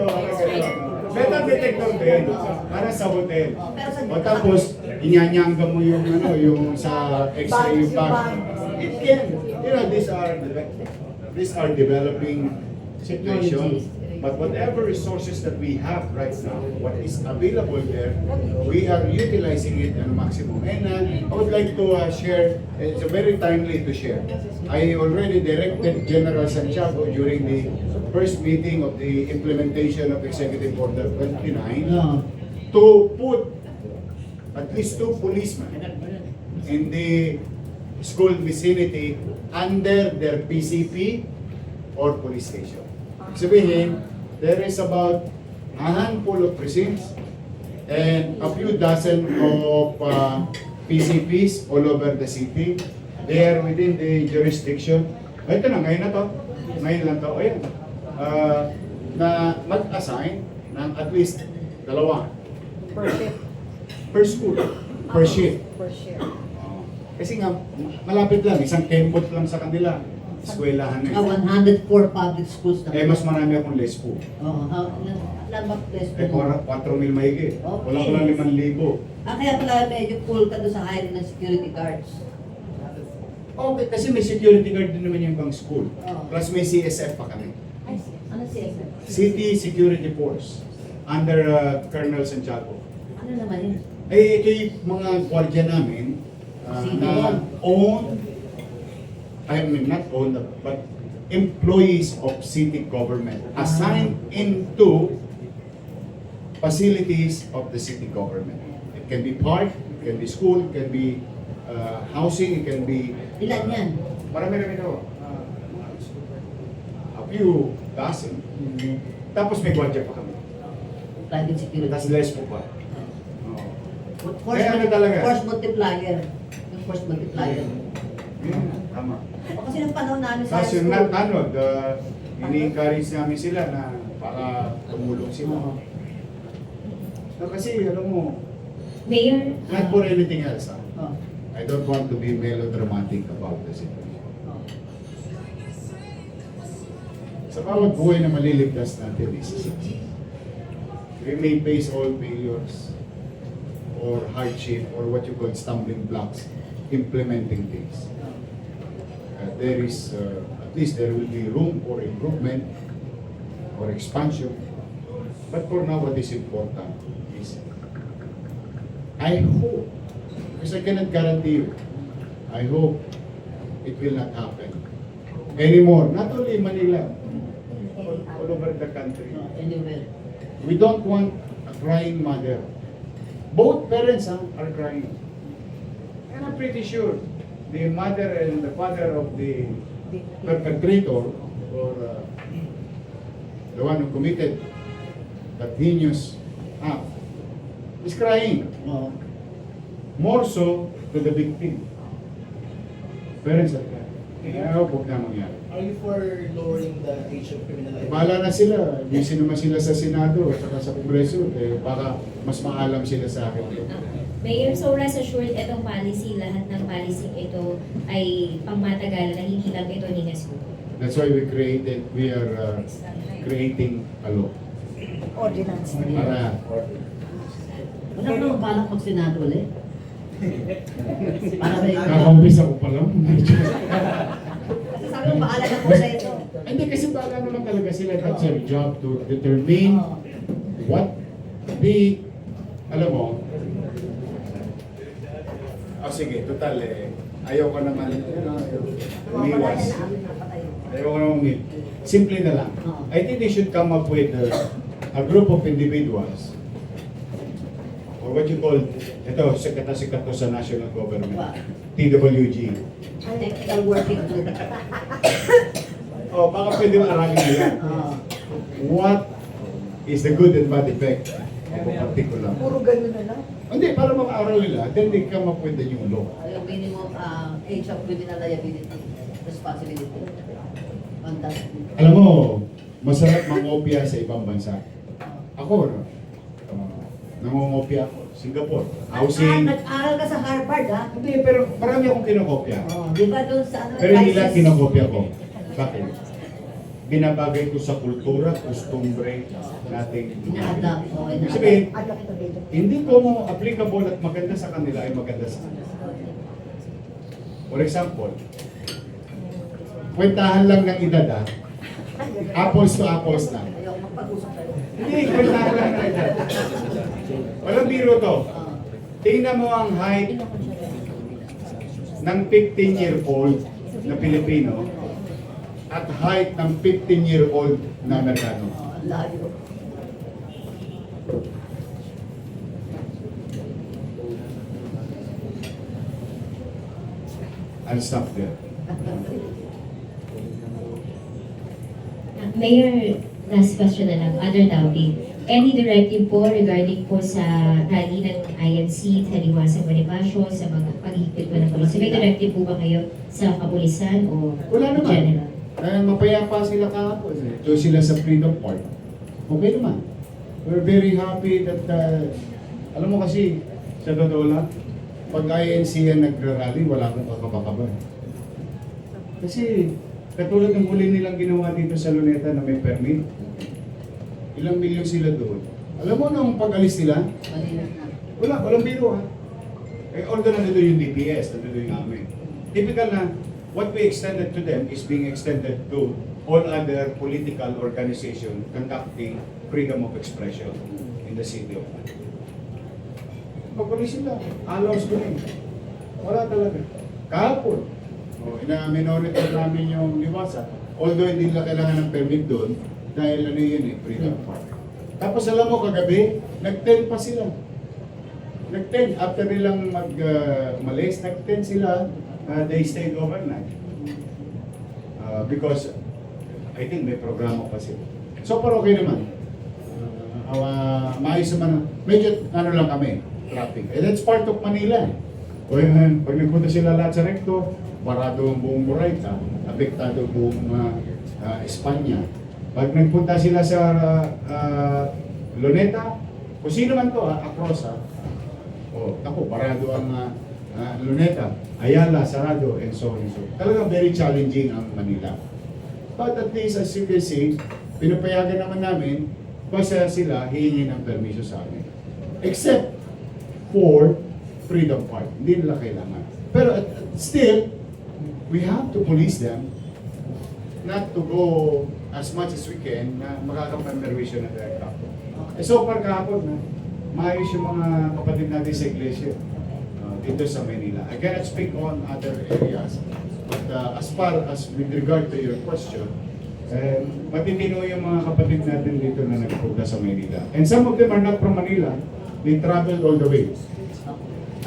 Speaker 1: metal detector din, para sa hotel. O tapos, inyanyangga mo yung ano, yung sa X-ray yung bag. It can, you know, these are developing situations. But whatever resources that we have right now, what is available there, we are utilizing it at maximum. And I would like to share, it's very timely to share. I already directed General Santiago during the first meeting of the implementation of Executive Order 29 to put at least 2 policemen in the school vicinity under their PCP or police station. Sabihin, there is about a handful of precincts and a few dozen of PCPs all over the city. They are within the jurisdiction. Ito na, ngayon na to. Ngayon lang to. Ayan. Na mag-assign ng at least 2.
Speaker 4: Per shift.
Speaker 1: Per school. Per shift.
Speaker 4: Per shift.
Speaker 1: Kasi nga, malapit lang. Isang kempot lang sa kanila. Eskwelahan na.
Speaker 2: 104 public schools na.
Speaker 1: Mas marami akong less po.
Speaker 2: Oo, ilan ba place
Speaker 1: Eh,
Speaker 2: mo?
Speaker 1: 4,000 mahigit.
Speaker 2: Okay.
Speaker 1: Wala ko lang 5,000.
Speaker 2: Kaya pala medyo full ka doon sa hiring ng security guards.
Speaker 1: Okay, kasi may security guard din naman yung ibang school.
Speaker 2: Oo.
Speaker 1: Plus may CSF pa kami.
Speaker 2: Ano siya?
Speaker 1: City Security Force. Under Colonel Santiago.
Speaker 2: Ano naman yun?
Speaker 1: Eh, ito yung mga gwardiya namin,
Speaker 2: City
Speaker 7: na
Speaker 2: Hall.
Speaker 7: I mean not owned, but employees of city government assigned into facilities of the city government. It can be park, it can be school, it can be housing, it can be...
Speaker 2: Ilan yan?
Speaker 7: Marami-rami daw. A few dozen. Tapos may gwardiya pa kami.
Speaker 2: Private security.
Speaker 7: Tapos less po pa.
Speaker 2: Force,
Speaker 7: Kaya ano talaga?
Speaker 2: force multiplier. Yung force multiplier.
Speaker 7: Yun, tama.
Speaker 2: O kasi nung panahon namin sa
Speaker 7: Tapos
Speaker 2: high
Speaker 7: yung
Speaker 2: school.
Speaker 7: ini-encourage namin sila na para tumulong sila.
Speaker 2: Oo.
Speaker 7: No, kasi alam mo,
Speaker 8: Mayor,
Speaker 7: not for anything else.
Speaker 2: Oh.
Speaker 7: I don't want to be melodramatic about the situation.
Speaker 2: Oh.
Speaker 7: Sa bawat buhay na maliligtas natin is we may face all failures or hardship or what you call stumbling blocks implementing things. There is, at least there will be room for improvement or expansion. But for now, what is important is, I hope, because I cannot guarantee you, I hope it will not happen anymore. Not only in Manila, all over the country.
Speaker 2: No, anywhere.
Speaker 7: We don't want a crying mother. Both parents are crying. And I'm pretty sure the mother and the father of the perpetrator or the one who committed that heinous act is crying.
Speaker 2: Oh.
Speaker 7: More so to the victim. Parents are crying. Kaya huwag na mangyari.
Speaker 5: Are you for lowering the age of criminal liability?
Speaker 7: Bahala na sila. Busy naman sila sa Senado at saka sa Kongreso. Eh, baka mas maalam sila sa akin.
Speaker 8: Mayor, so rest assured, itong policy, lahat ng policy ito ay pangmatagalan na hindi lang ito ni Nesco.
Speaker 7: That's why we are creating a law.
Speaker 4: Ordinance.
Speaker 7: Para,
Speaker 2: Wala ko naman balak mag-senado ulit. Para may...
Speaker 7: kakaumpisa ko pa lang.
Speaker 2: Kasi sabi mo, bahala na po sa ito.
Speaker 7: Hindi kasi baka naman talaga sila. That's their job to determine
Speaker 2: Oh.
Speaker 7: what the, alam mo, sige, total ayaw ko naman, umiwas. Ayaw ko naman umit. Simple na lang. I think they should come up with a group of individuals or what you call, ito, sikat to sa national government, TWG.
Speaker 2: Technical working group.
Speaker 7: Baka pwede mo aralin nila.
Speaker 2: Oh.
Speaker 7: What is the good and bad effect of a particular?
Speaker 4: Puro ganun na lang.
Speaker 7: Hindi, para makaaral nila, then they come up with the new law.
Speaker 2: Yung minimum age of criminal liability, responsibility. Fantastic.
Speaker 7: Alam mo, masarap mangopya sa ibang bansa. Ako, no? Nangongopya ako. Singapore. Housing.
Speaker 2: Nag-aral ka sa Harvard, ha?
Speaker 7: Hindi, pero marami akong kinokopya.
Speaker 2: Oh, di ba doon sa ano?
Speaker 7: Pero hindi lahat
Speaker 2: crisis?
Speaker 7: kinokopya ko. Bakit? Binabagay ko sa kultura, costumbre nating
Speaker 2: Ina-adapt. Oh,
Speaker 7: Ibig sabihin,
Speaker 4: Adapt to date.
Speaker 7: hindi ko mo applicable at maganda sa kanila ay maganda sa kanila. For example, kwentahan lang ng edad, ha? Apples to apples lang.
Speaker 2: Ayaw magpag-usap tayo.
Speaker 7: Hindi, kwentahan lang ng edad. Walang biro to.
Speaker 2: Oh.
Speaker 7: Tingnan mo ang height ng 15-year-old na Pilipino at height ng 15-year-old na Amerikano.
Speaker 2: Oh, ang layo.
Speaker 7: I'll stop there.
Speaker 8: Mayor, last question na lang, other topic. Any directive po regarding po sa rally ng INC, Taliwasa Bonifacio, sa mga paghihigpit po ng pulis? May directive po ba kayo sa kapulisan o
Speaker 7: Wala naman.
Speaker 8: general?
Speaker 7: Mapayapa sila kahapon. Doon sila sa Freedom Park. Okay naman. We're very happy that, alam mo kasi, sa totoo lang, pag INC yan nagra-rally, wala akong kakabakaba. Kasi, katulad ng huli nilang ginawa dito sa Luneta na may permit, ilang milyon sila doon. Alam mo nung pag-alis nila,
Speaker 2: Malinis na.
Speaker 7: walang biro ha. Although nandito yung DPS, nandito yung amin. Typical na, what we extended to them is being extended to all other political organization conducting freedom of expression in the city of Manila. Pag-alis sila, allows ko rin. Wala talaga. Kahapon. Ina-monitor namin yung Liwasa. Although hindi nila kailangan ng permit doon, dahil ano yun eh, freedom park. Tapos alam mo, kagabi, nag-10 pa sila. Nag-10. After nilang mag-malis, nag-10 sila. They stayed overnight. Because I think may programa pa sila. So, pero okay naman. Maayos naman. Medyo, ano lang kami, traffic. And that's part of Manila. O yun, pag nagpunta sila lahat sa recto, barado ang buong Boracay, apektado ang buong Espanya. Pag nagpunta sila sa Luneta, kung sino man to, across ako, barado ang Luneta, Ayala, Sarado, and so on and so on. Talagang very challenging ang Manila. But at least, as you can see, pinapayagan naman namin, basta sila hihingi ng permiso sa amin. Except for Freedom Park. Hindi nila kailangan. Pero still, we have to police them not to go as much as we can na makakapag-permission na direct ako. So far kahapon, maayos yung mga kapatid natin sa iglesia dito sa Manila. I cannot speak on other areas. But as far as with regard to your question, matitino yung mga kapatid natin dito na nagpunta sa Manila. And some of them are not from Manila. They traveled all the way.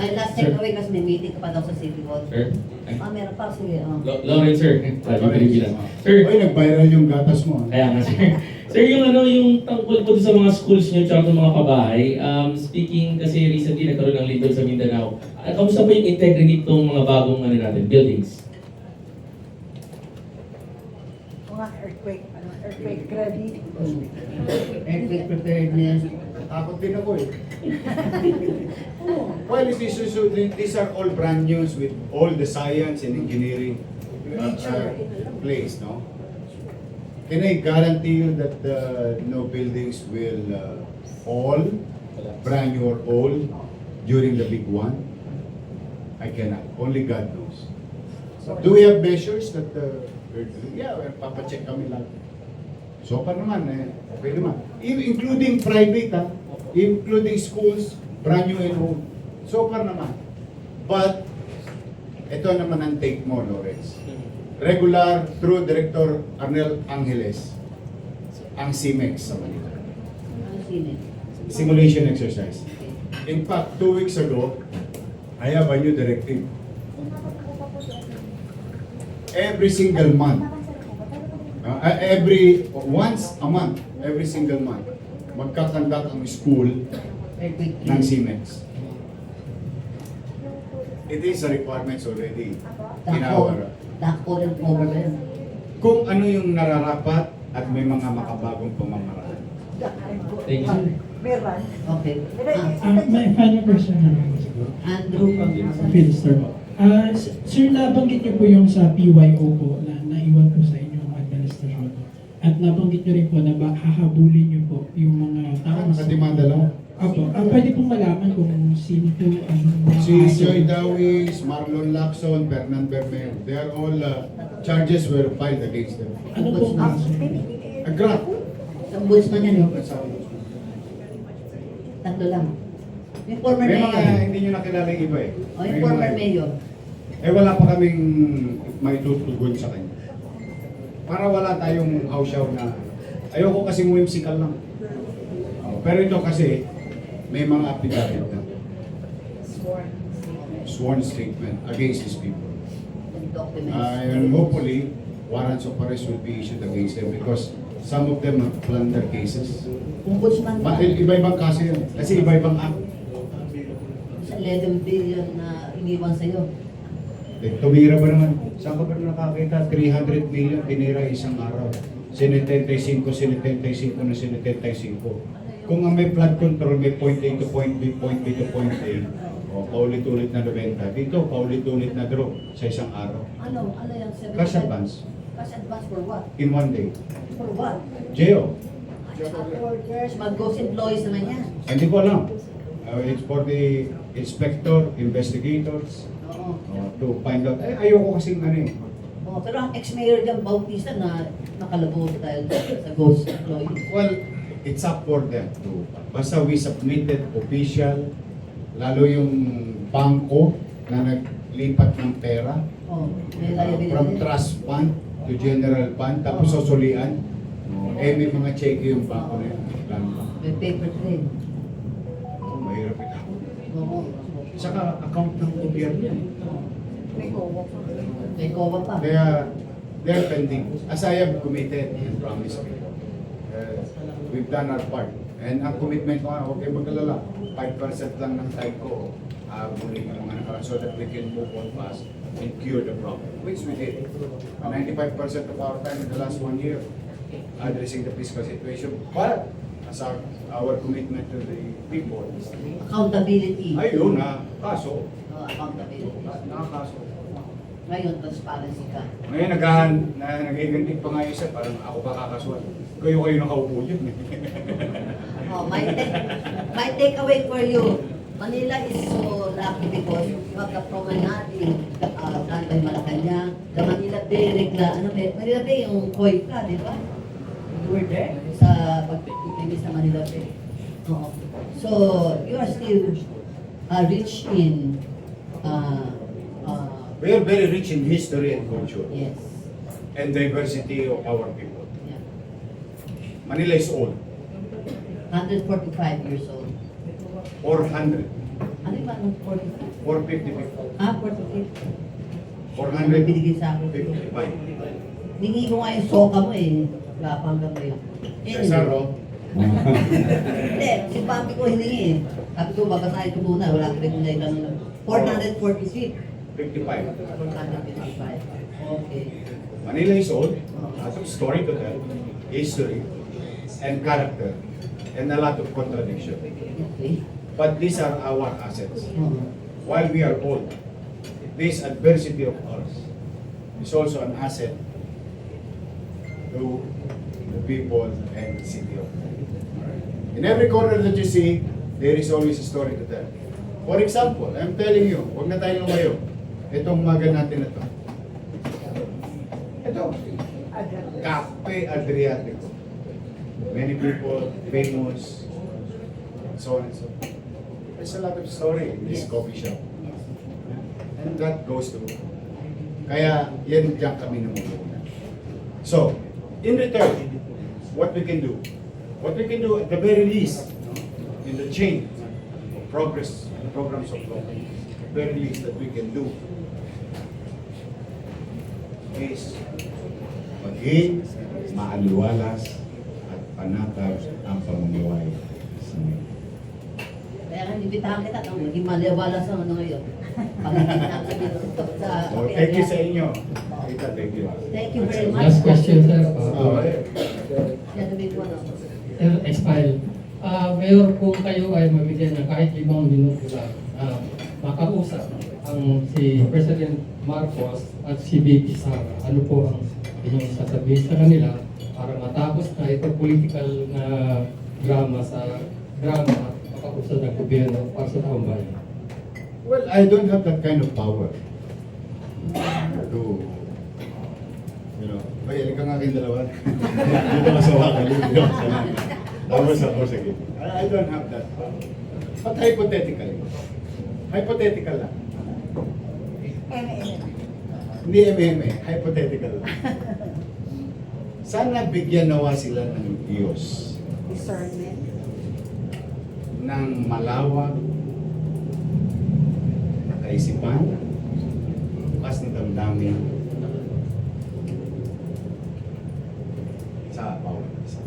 Speaker 2: Ay, last time away kasi may meeting ka pa daw sa City Hall.
Speaker 9: Sir?
Speaker 2: Meron pa. Sige.
Speaker 9: Lawrence, sir. Sabi Pilipinas. Sir,
Speaker 7: Oy, nag-viral yung gatas mo.
Speaker 9: kaya nga, sir. Sir, yung yung tungkol po sa mga schools nyo tsaka sa mga pabahay, speaking kasi recently nagkaroon ng lindol sa Mindanao, kamusta ba yung integrity itong mga bagong buildings?
Speaker 4: Mga earthquake ready.
Speaker 2: Earthquake preparedness.
Speaker 7: Takot din ako eh. Well, these are all brand new with all the science and engineering place, no? Can I guarantee you that no buildings will fall, brand new or old, during the big one? I cannot. Only God knows. Do we have measures that yeah, papacheck kami lang. So pa naman, okay naman. Including private, including schools, brand new and old. So far naman. But, ito naman ang take mo, Lawrence. Regular through Director Arnel Angeles, ang CIMEX sa Manila.
Speaker 2: Ano sinin?
Speaker 7: Simulation exercise. In fact, 2 weeks ago, I have a new directive. Every single month, once a month, every single month, magkakandak ang school
Speaker 2: Earthquake
Speaker 7: ng CIMEX. It is a requirements already in our...
Speaker 2: Dako and over ba yun?
Speaker 7: Kung ano yung nararapat at may mga makabagong pamamaraan.
Speaker 9: Thank you.
Speaker 4: Meron.
Speaker 2: Okay.
Speaker 10: May final question na lang siguro.
Speaker 2: Andrew from
Speaker 10: Philster. Sir, nabanggit niyo po yung sa PYO po na naiwan po sa inyong administrasyon. At nabanggit niyo rin po na hahabulin niyo po yung mga tao.
Speaker 7: Nakatimanda lang.
Speaker 10: Opo. Pwede pong malaman kung sino po ang mga
Speaker 7: Si
Speaker 10: kaso.
Speaker 7: Joy Dawis, Marlon Lacson, Fernan Bermeo, they are all charges were filed against them.
Speaker 10: Ano po ang kaso?
Speaker 7: A graft.
Speaker 2: Ombudsman yan, no? Tatlo lang. Yung former
Speaker 7: May mga
Speaker 2: mayor.
Speaker 7: hindi nyo nakilala yung iba eh.
Speaker 2: O yung
Speaker 7: May
Speaker 2: former
Speaker 7: mga-
Speaker 2: mayor.
Speaker 7: Wala pa kaming maitutugon sa kanya. Para wala tayong hausyaw na ayoko kasi whimsical lang. Pero ito kasi may mga affidavit na sworn statement against these people.
Speaker 2: Yung documents.
Speaker 7: And hopefully, warrants of arrest will be issued against them because some of them have plunder cases.
Speaker 2: Ombudsman ba?
Speaker 7: Iba-ibang kaso yun. Kasi iba-ibang act.
Speaker 2: Sa 11 billion na iniwan sa'yo.
Speaker 7: Tumira ba naman? Saan ka ba nakakita? 300 million tinira isang araw. 75, 75 na 75. Kung ang may flood control, may point A to point B, point B to point A, o paulit-ulit na nabenta. Dito, paulit-ulit na draw sa isang araw.
Speaker 2: Ano yan?
Speaker 7: Cash advance
Speaker 2: Cash advance for what?
Speaker 7: in 1 day.
Speaker 2: For what?
Speaker 7: Geo.
Speaker 2: Workers, mag-ghost employees naman yan.
Speaker 7: Hindi ko alam. It's for the inspector, investigators,
Speaker 2: Oo.
Speaker 7: to find out. Ayoko kasing ano eh.
Speaker 2: Oh, pero ang ex-mayor dyan, Bautista, na nakalabo dahil sa ghost employees.
Speaker 7: Well, it's up for them to, basta we submitted official, lalo yung bangko na
Speaker 1: lipat ng pera
Speaker 2: Oh, may
Speaker 1: from
Speaker 2: liability.
Speaker 1: trust fund to general fund, tapos susulian. May mga cheque yung bangko na yun.
Speaker 2: May paper trail.
Speaker 1: Mahirap ito.
Speaker 2: Oo.
Speaker 1: Saka account ng gobyerno yan.
Speaker 2: May kowa pa.
Speaker 1: Kaya, they're pending. As I have committed and promised me, we've done our part. And ang commitment ko nga, huwag kayo magkalala, 5% lang ng time ko, muli yung mga nakaraan so that we can move on fast and cure the problem, which we did. 95% of our time in the last 1 year addressing the fiscal situation, but as our commitment to the people,
Speaker 2: Accountability.
Speaker 1: ayun na, kaso,
Speaker 2: Accountability.
Speaker 1: nakakaso.
Speaker 2: Ngayon, transparency ka.
Speaker 1: Ngayon, nag-igantig pa nga isa, parang ako ba kakasuhan? Kayo nakaupo yun.
Speaker 2: Oh, my takeaway for you, Manila is so lucky because you have the promenade done by Malacanang, the Manila Bay, Manila Bay yung Koi ka, di ba? You were there sa pagpipigis sa Manila Bay. Oo. So, you are still rich in,
Speaker 1: We are very rich in history and culture
Speaker 2: yes,
Speaker 1: and diversity of our people.
Speaker 2: yeah.
Speaker 1: Manila is old,
Speaker 2: 145 years old.
Speaker 1: 400,
Speaker 2: Ano ba ang 45?
Speaker 1: 450 people,
Speaker 2: 45.
Speaker 1: 455.
Speaker 2: Binigay sa akin. Hingi ko nga yung soka mo eh. Wala pa hanggang ngayon.
Speaker 1: Cesar, oh.
Speaker 2: Hindi, si Papi ko hiningi eh. Sabi ko, babasahin ko muna. Wala ko rin na itanong. 440
Speaker 1: 55.
Speaker 2: 455. Okay.
Speaker 1: Manila is old, has a story to tell, history, and character, and a lot of contradiction.
Speaker 2: Okay.
Speaker 1: But these are our assets.
Speaker 2: Oo.
Speaker 1: While we are old, this adversity of ours is also an asset to the people and the city of In every corner that you see, there is always a story to tell. For example, I'm telling you, huwag na tayo lumayo. Itong maga natin na to. Ito, Cafe Adriatico. Many people, famous, so on and so on. There's a lot of story in this coffee shop. And that goes to, kaya yan dyan kami namumunan. So, in return, what we can do at the very least, in the chain of progress, programs of law, the very least that we can do is maging maaliwalas at panatag ang pamumuhay sa mga.
Speaker 2: Kaya nga, nibitahan kita nung naging maliwala sa ano ngayon. Pagkakita sa
Speaker 1: So, thank you sa inyo. Kita, thank you.
Speaker 2: Thank you very much.
Speaker 11: Last question, sir.
Speaker 2: Yan, sabihin ko na.
Speaker 11: Sir, Expile. Mayor, kung kayo ay mabigyan ng kahit 5 minuto lang, makausap ang si President Marcos at si VP Sara, ano po ang inyong sasabihin sa kanila para matapos na ito political na drama at makausap ng gobyerno para sa taong bayan?
Speaker 1: Well, I don't have that kind of power to, you know, ay, ka nga kayong dalawa. Dito ka sa wakal, dito ka sa langit. Tapos ako sa gitna. I don't have that power. But hypothetical lang. Hindi hypothetical lang. Sana bigyan nawa sila ng Diyos ng malawak na kaisipan, bukas ng damdamin sa bawat isa.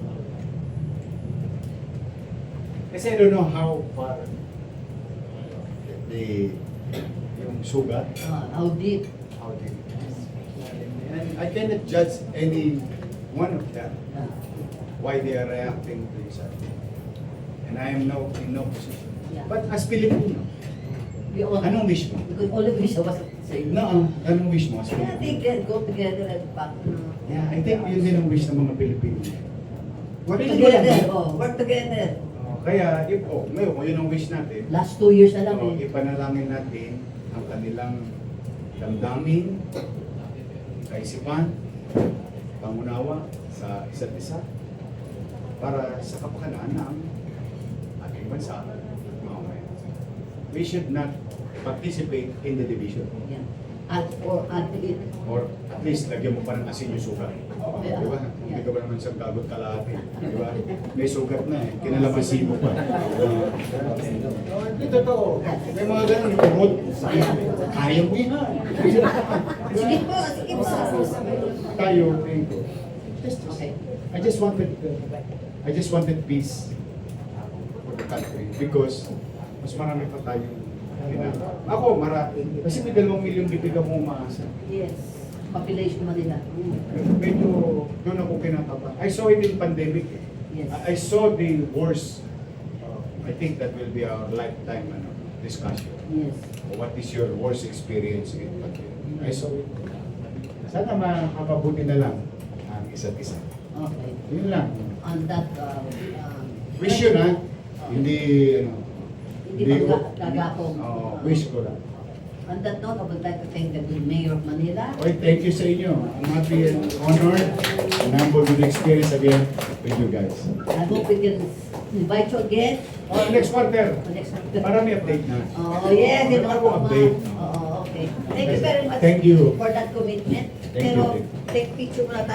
Speaker 1: Kasi I don't know how far yung sugat,
Speaker 2: How deep?
Speaker 1: how deep. And I cannot judge any one of them why they are reacting to each other. And I am in no position.
Speaker 2: Yeah.
Speaker 1: But as Filipino,
Speaker 2: We all,
Speaker 1: anong wish mo?
Speaker 2: we could all wish I was sa inyo.
Speaker 1: No, anong wish mo as
Speaker 2: Yeah, they
Speaker 1: Filipino?
Speaker 2: can go together and back.
Speaker 1: Yeah, I think yun din ang wish ng mga Pilipino.
Speaker 2: Work
Speaker 1: Pilipino
Speaker 2: together.
Speaker 1: lang.
Speaker 2: Oh, work together.
Speaker 1: Kaya, ngayon, kung yun ang wish natin,
Speaker 2: Last 2 years na lang eh.
Speaker 1: ipanalangin natin ang kanilang damdamin, kaisipan, pangunawa sa isa't isa para sa kapakanan ng ating bansa at mamamayan. We should not
Speaker 7: participate in the division.
Speaker 2: Yeah. At it.
Speaker 7: Or at least, lagyan mo pa ng asin yung sugat. Di ba? Hindi ka ba naman siyang gagot kalahati. Di ba? May sugat na eh. Kinalamansin mo pa. Hindi totoo. May mga ganun. Rod. Kaya mo yan.
Speaker 2: Sige po, sige po.
Speaker 7: Tayo. Just,
Speaker 2: Okay.
Speaker 7: I just wanted peace for the country because mas marami pa tayong kailangan. Ako, marami. Kasi may 2 milyong bibig mo umaasa.
Speaker 2: Yes. Population Manila.
Speaker 7: Medyo doon ako kinakapa. I saw it in pandemic.
Speaker 2: Yes.
Speaker 7: I saw the worst. I think that will be our lifetime discussion.
Speaker 2: Yes.
Speaker 7: What is your worst experience in pandemic? I saw it. Sana makapabuti na lang ang isa't isa.
Speaker 2: Okay.
Speaker 7: Yun lang.
Speaker 2: On that,
Speaker 7: Wish yun ha. Hindi,
Speaker 2: hindi gagakong.
Speaker 7: wish ko lang.
Speaker 2: On that note, I would like to thank the good mayor of Manila.
Speaker 7: Okay, thank you sa inyo. I'm happy and honored and humbled with the experience again with you guys.
Speaker 2: I hope we can invite you again.
Speaker 7: Next quarter.
Speaker 2: Next month.
Speaker 7: Para may update na.
Speaker 2: Oh, yes. Ito
Speaker 7: Para
Speaker 2: ako
Speaker 7: ko update.
Speaker 2: Oo, okay. Thank you very much
Speaker 7: Thank you.
Speaker 2: for that commitment.
Speaker 7: Thank
Speaker 2: Pero,
Speaker 7: you.
Speaker 2: take picture muna tayo.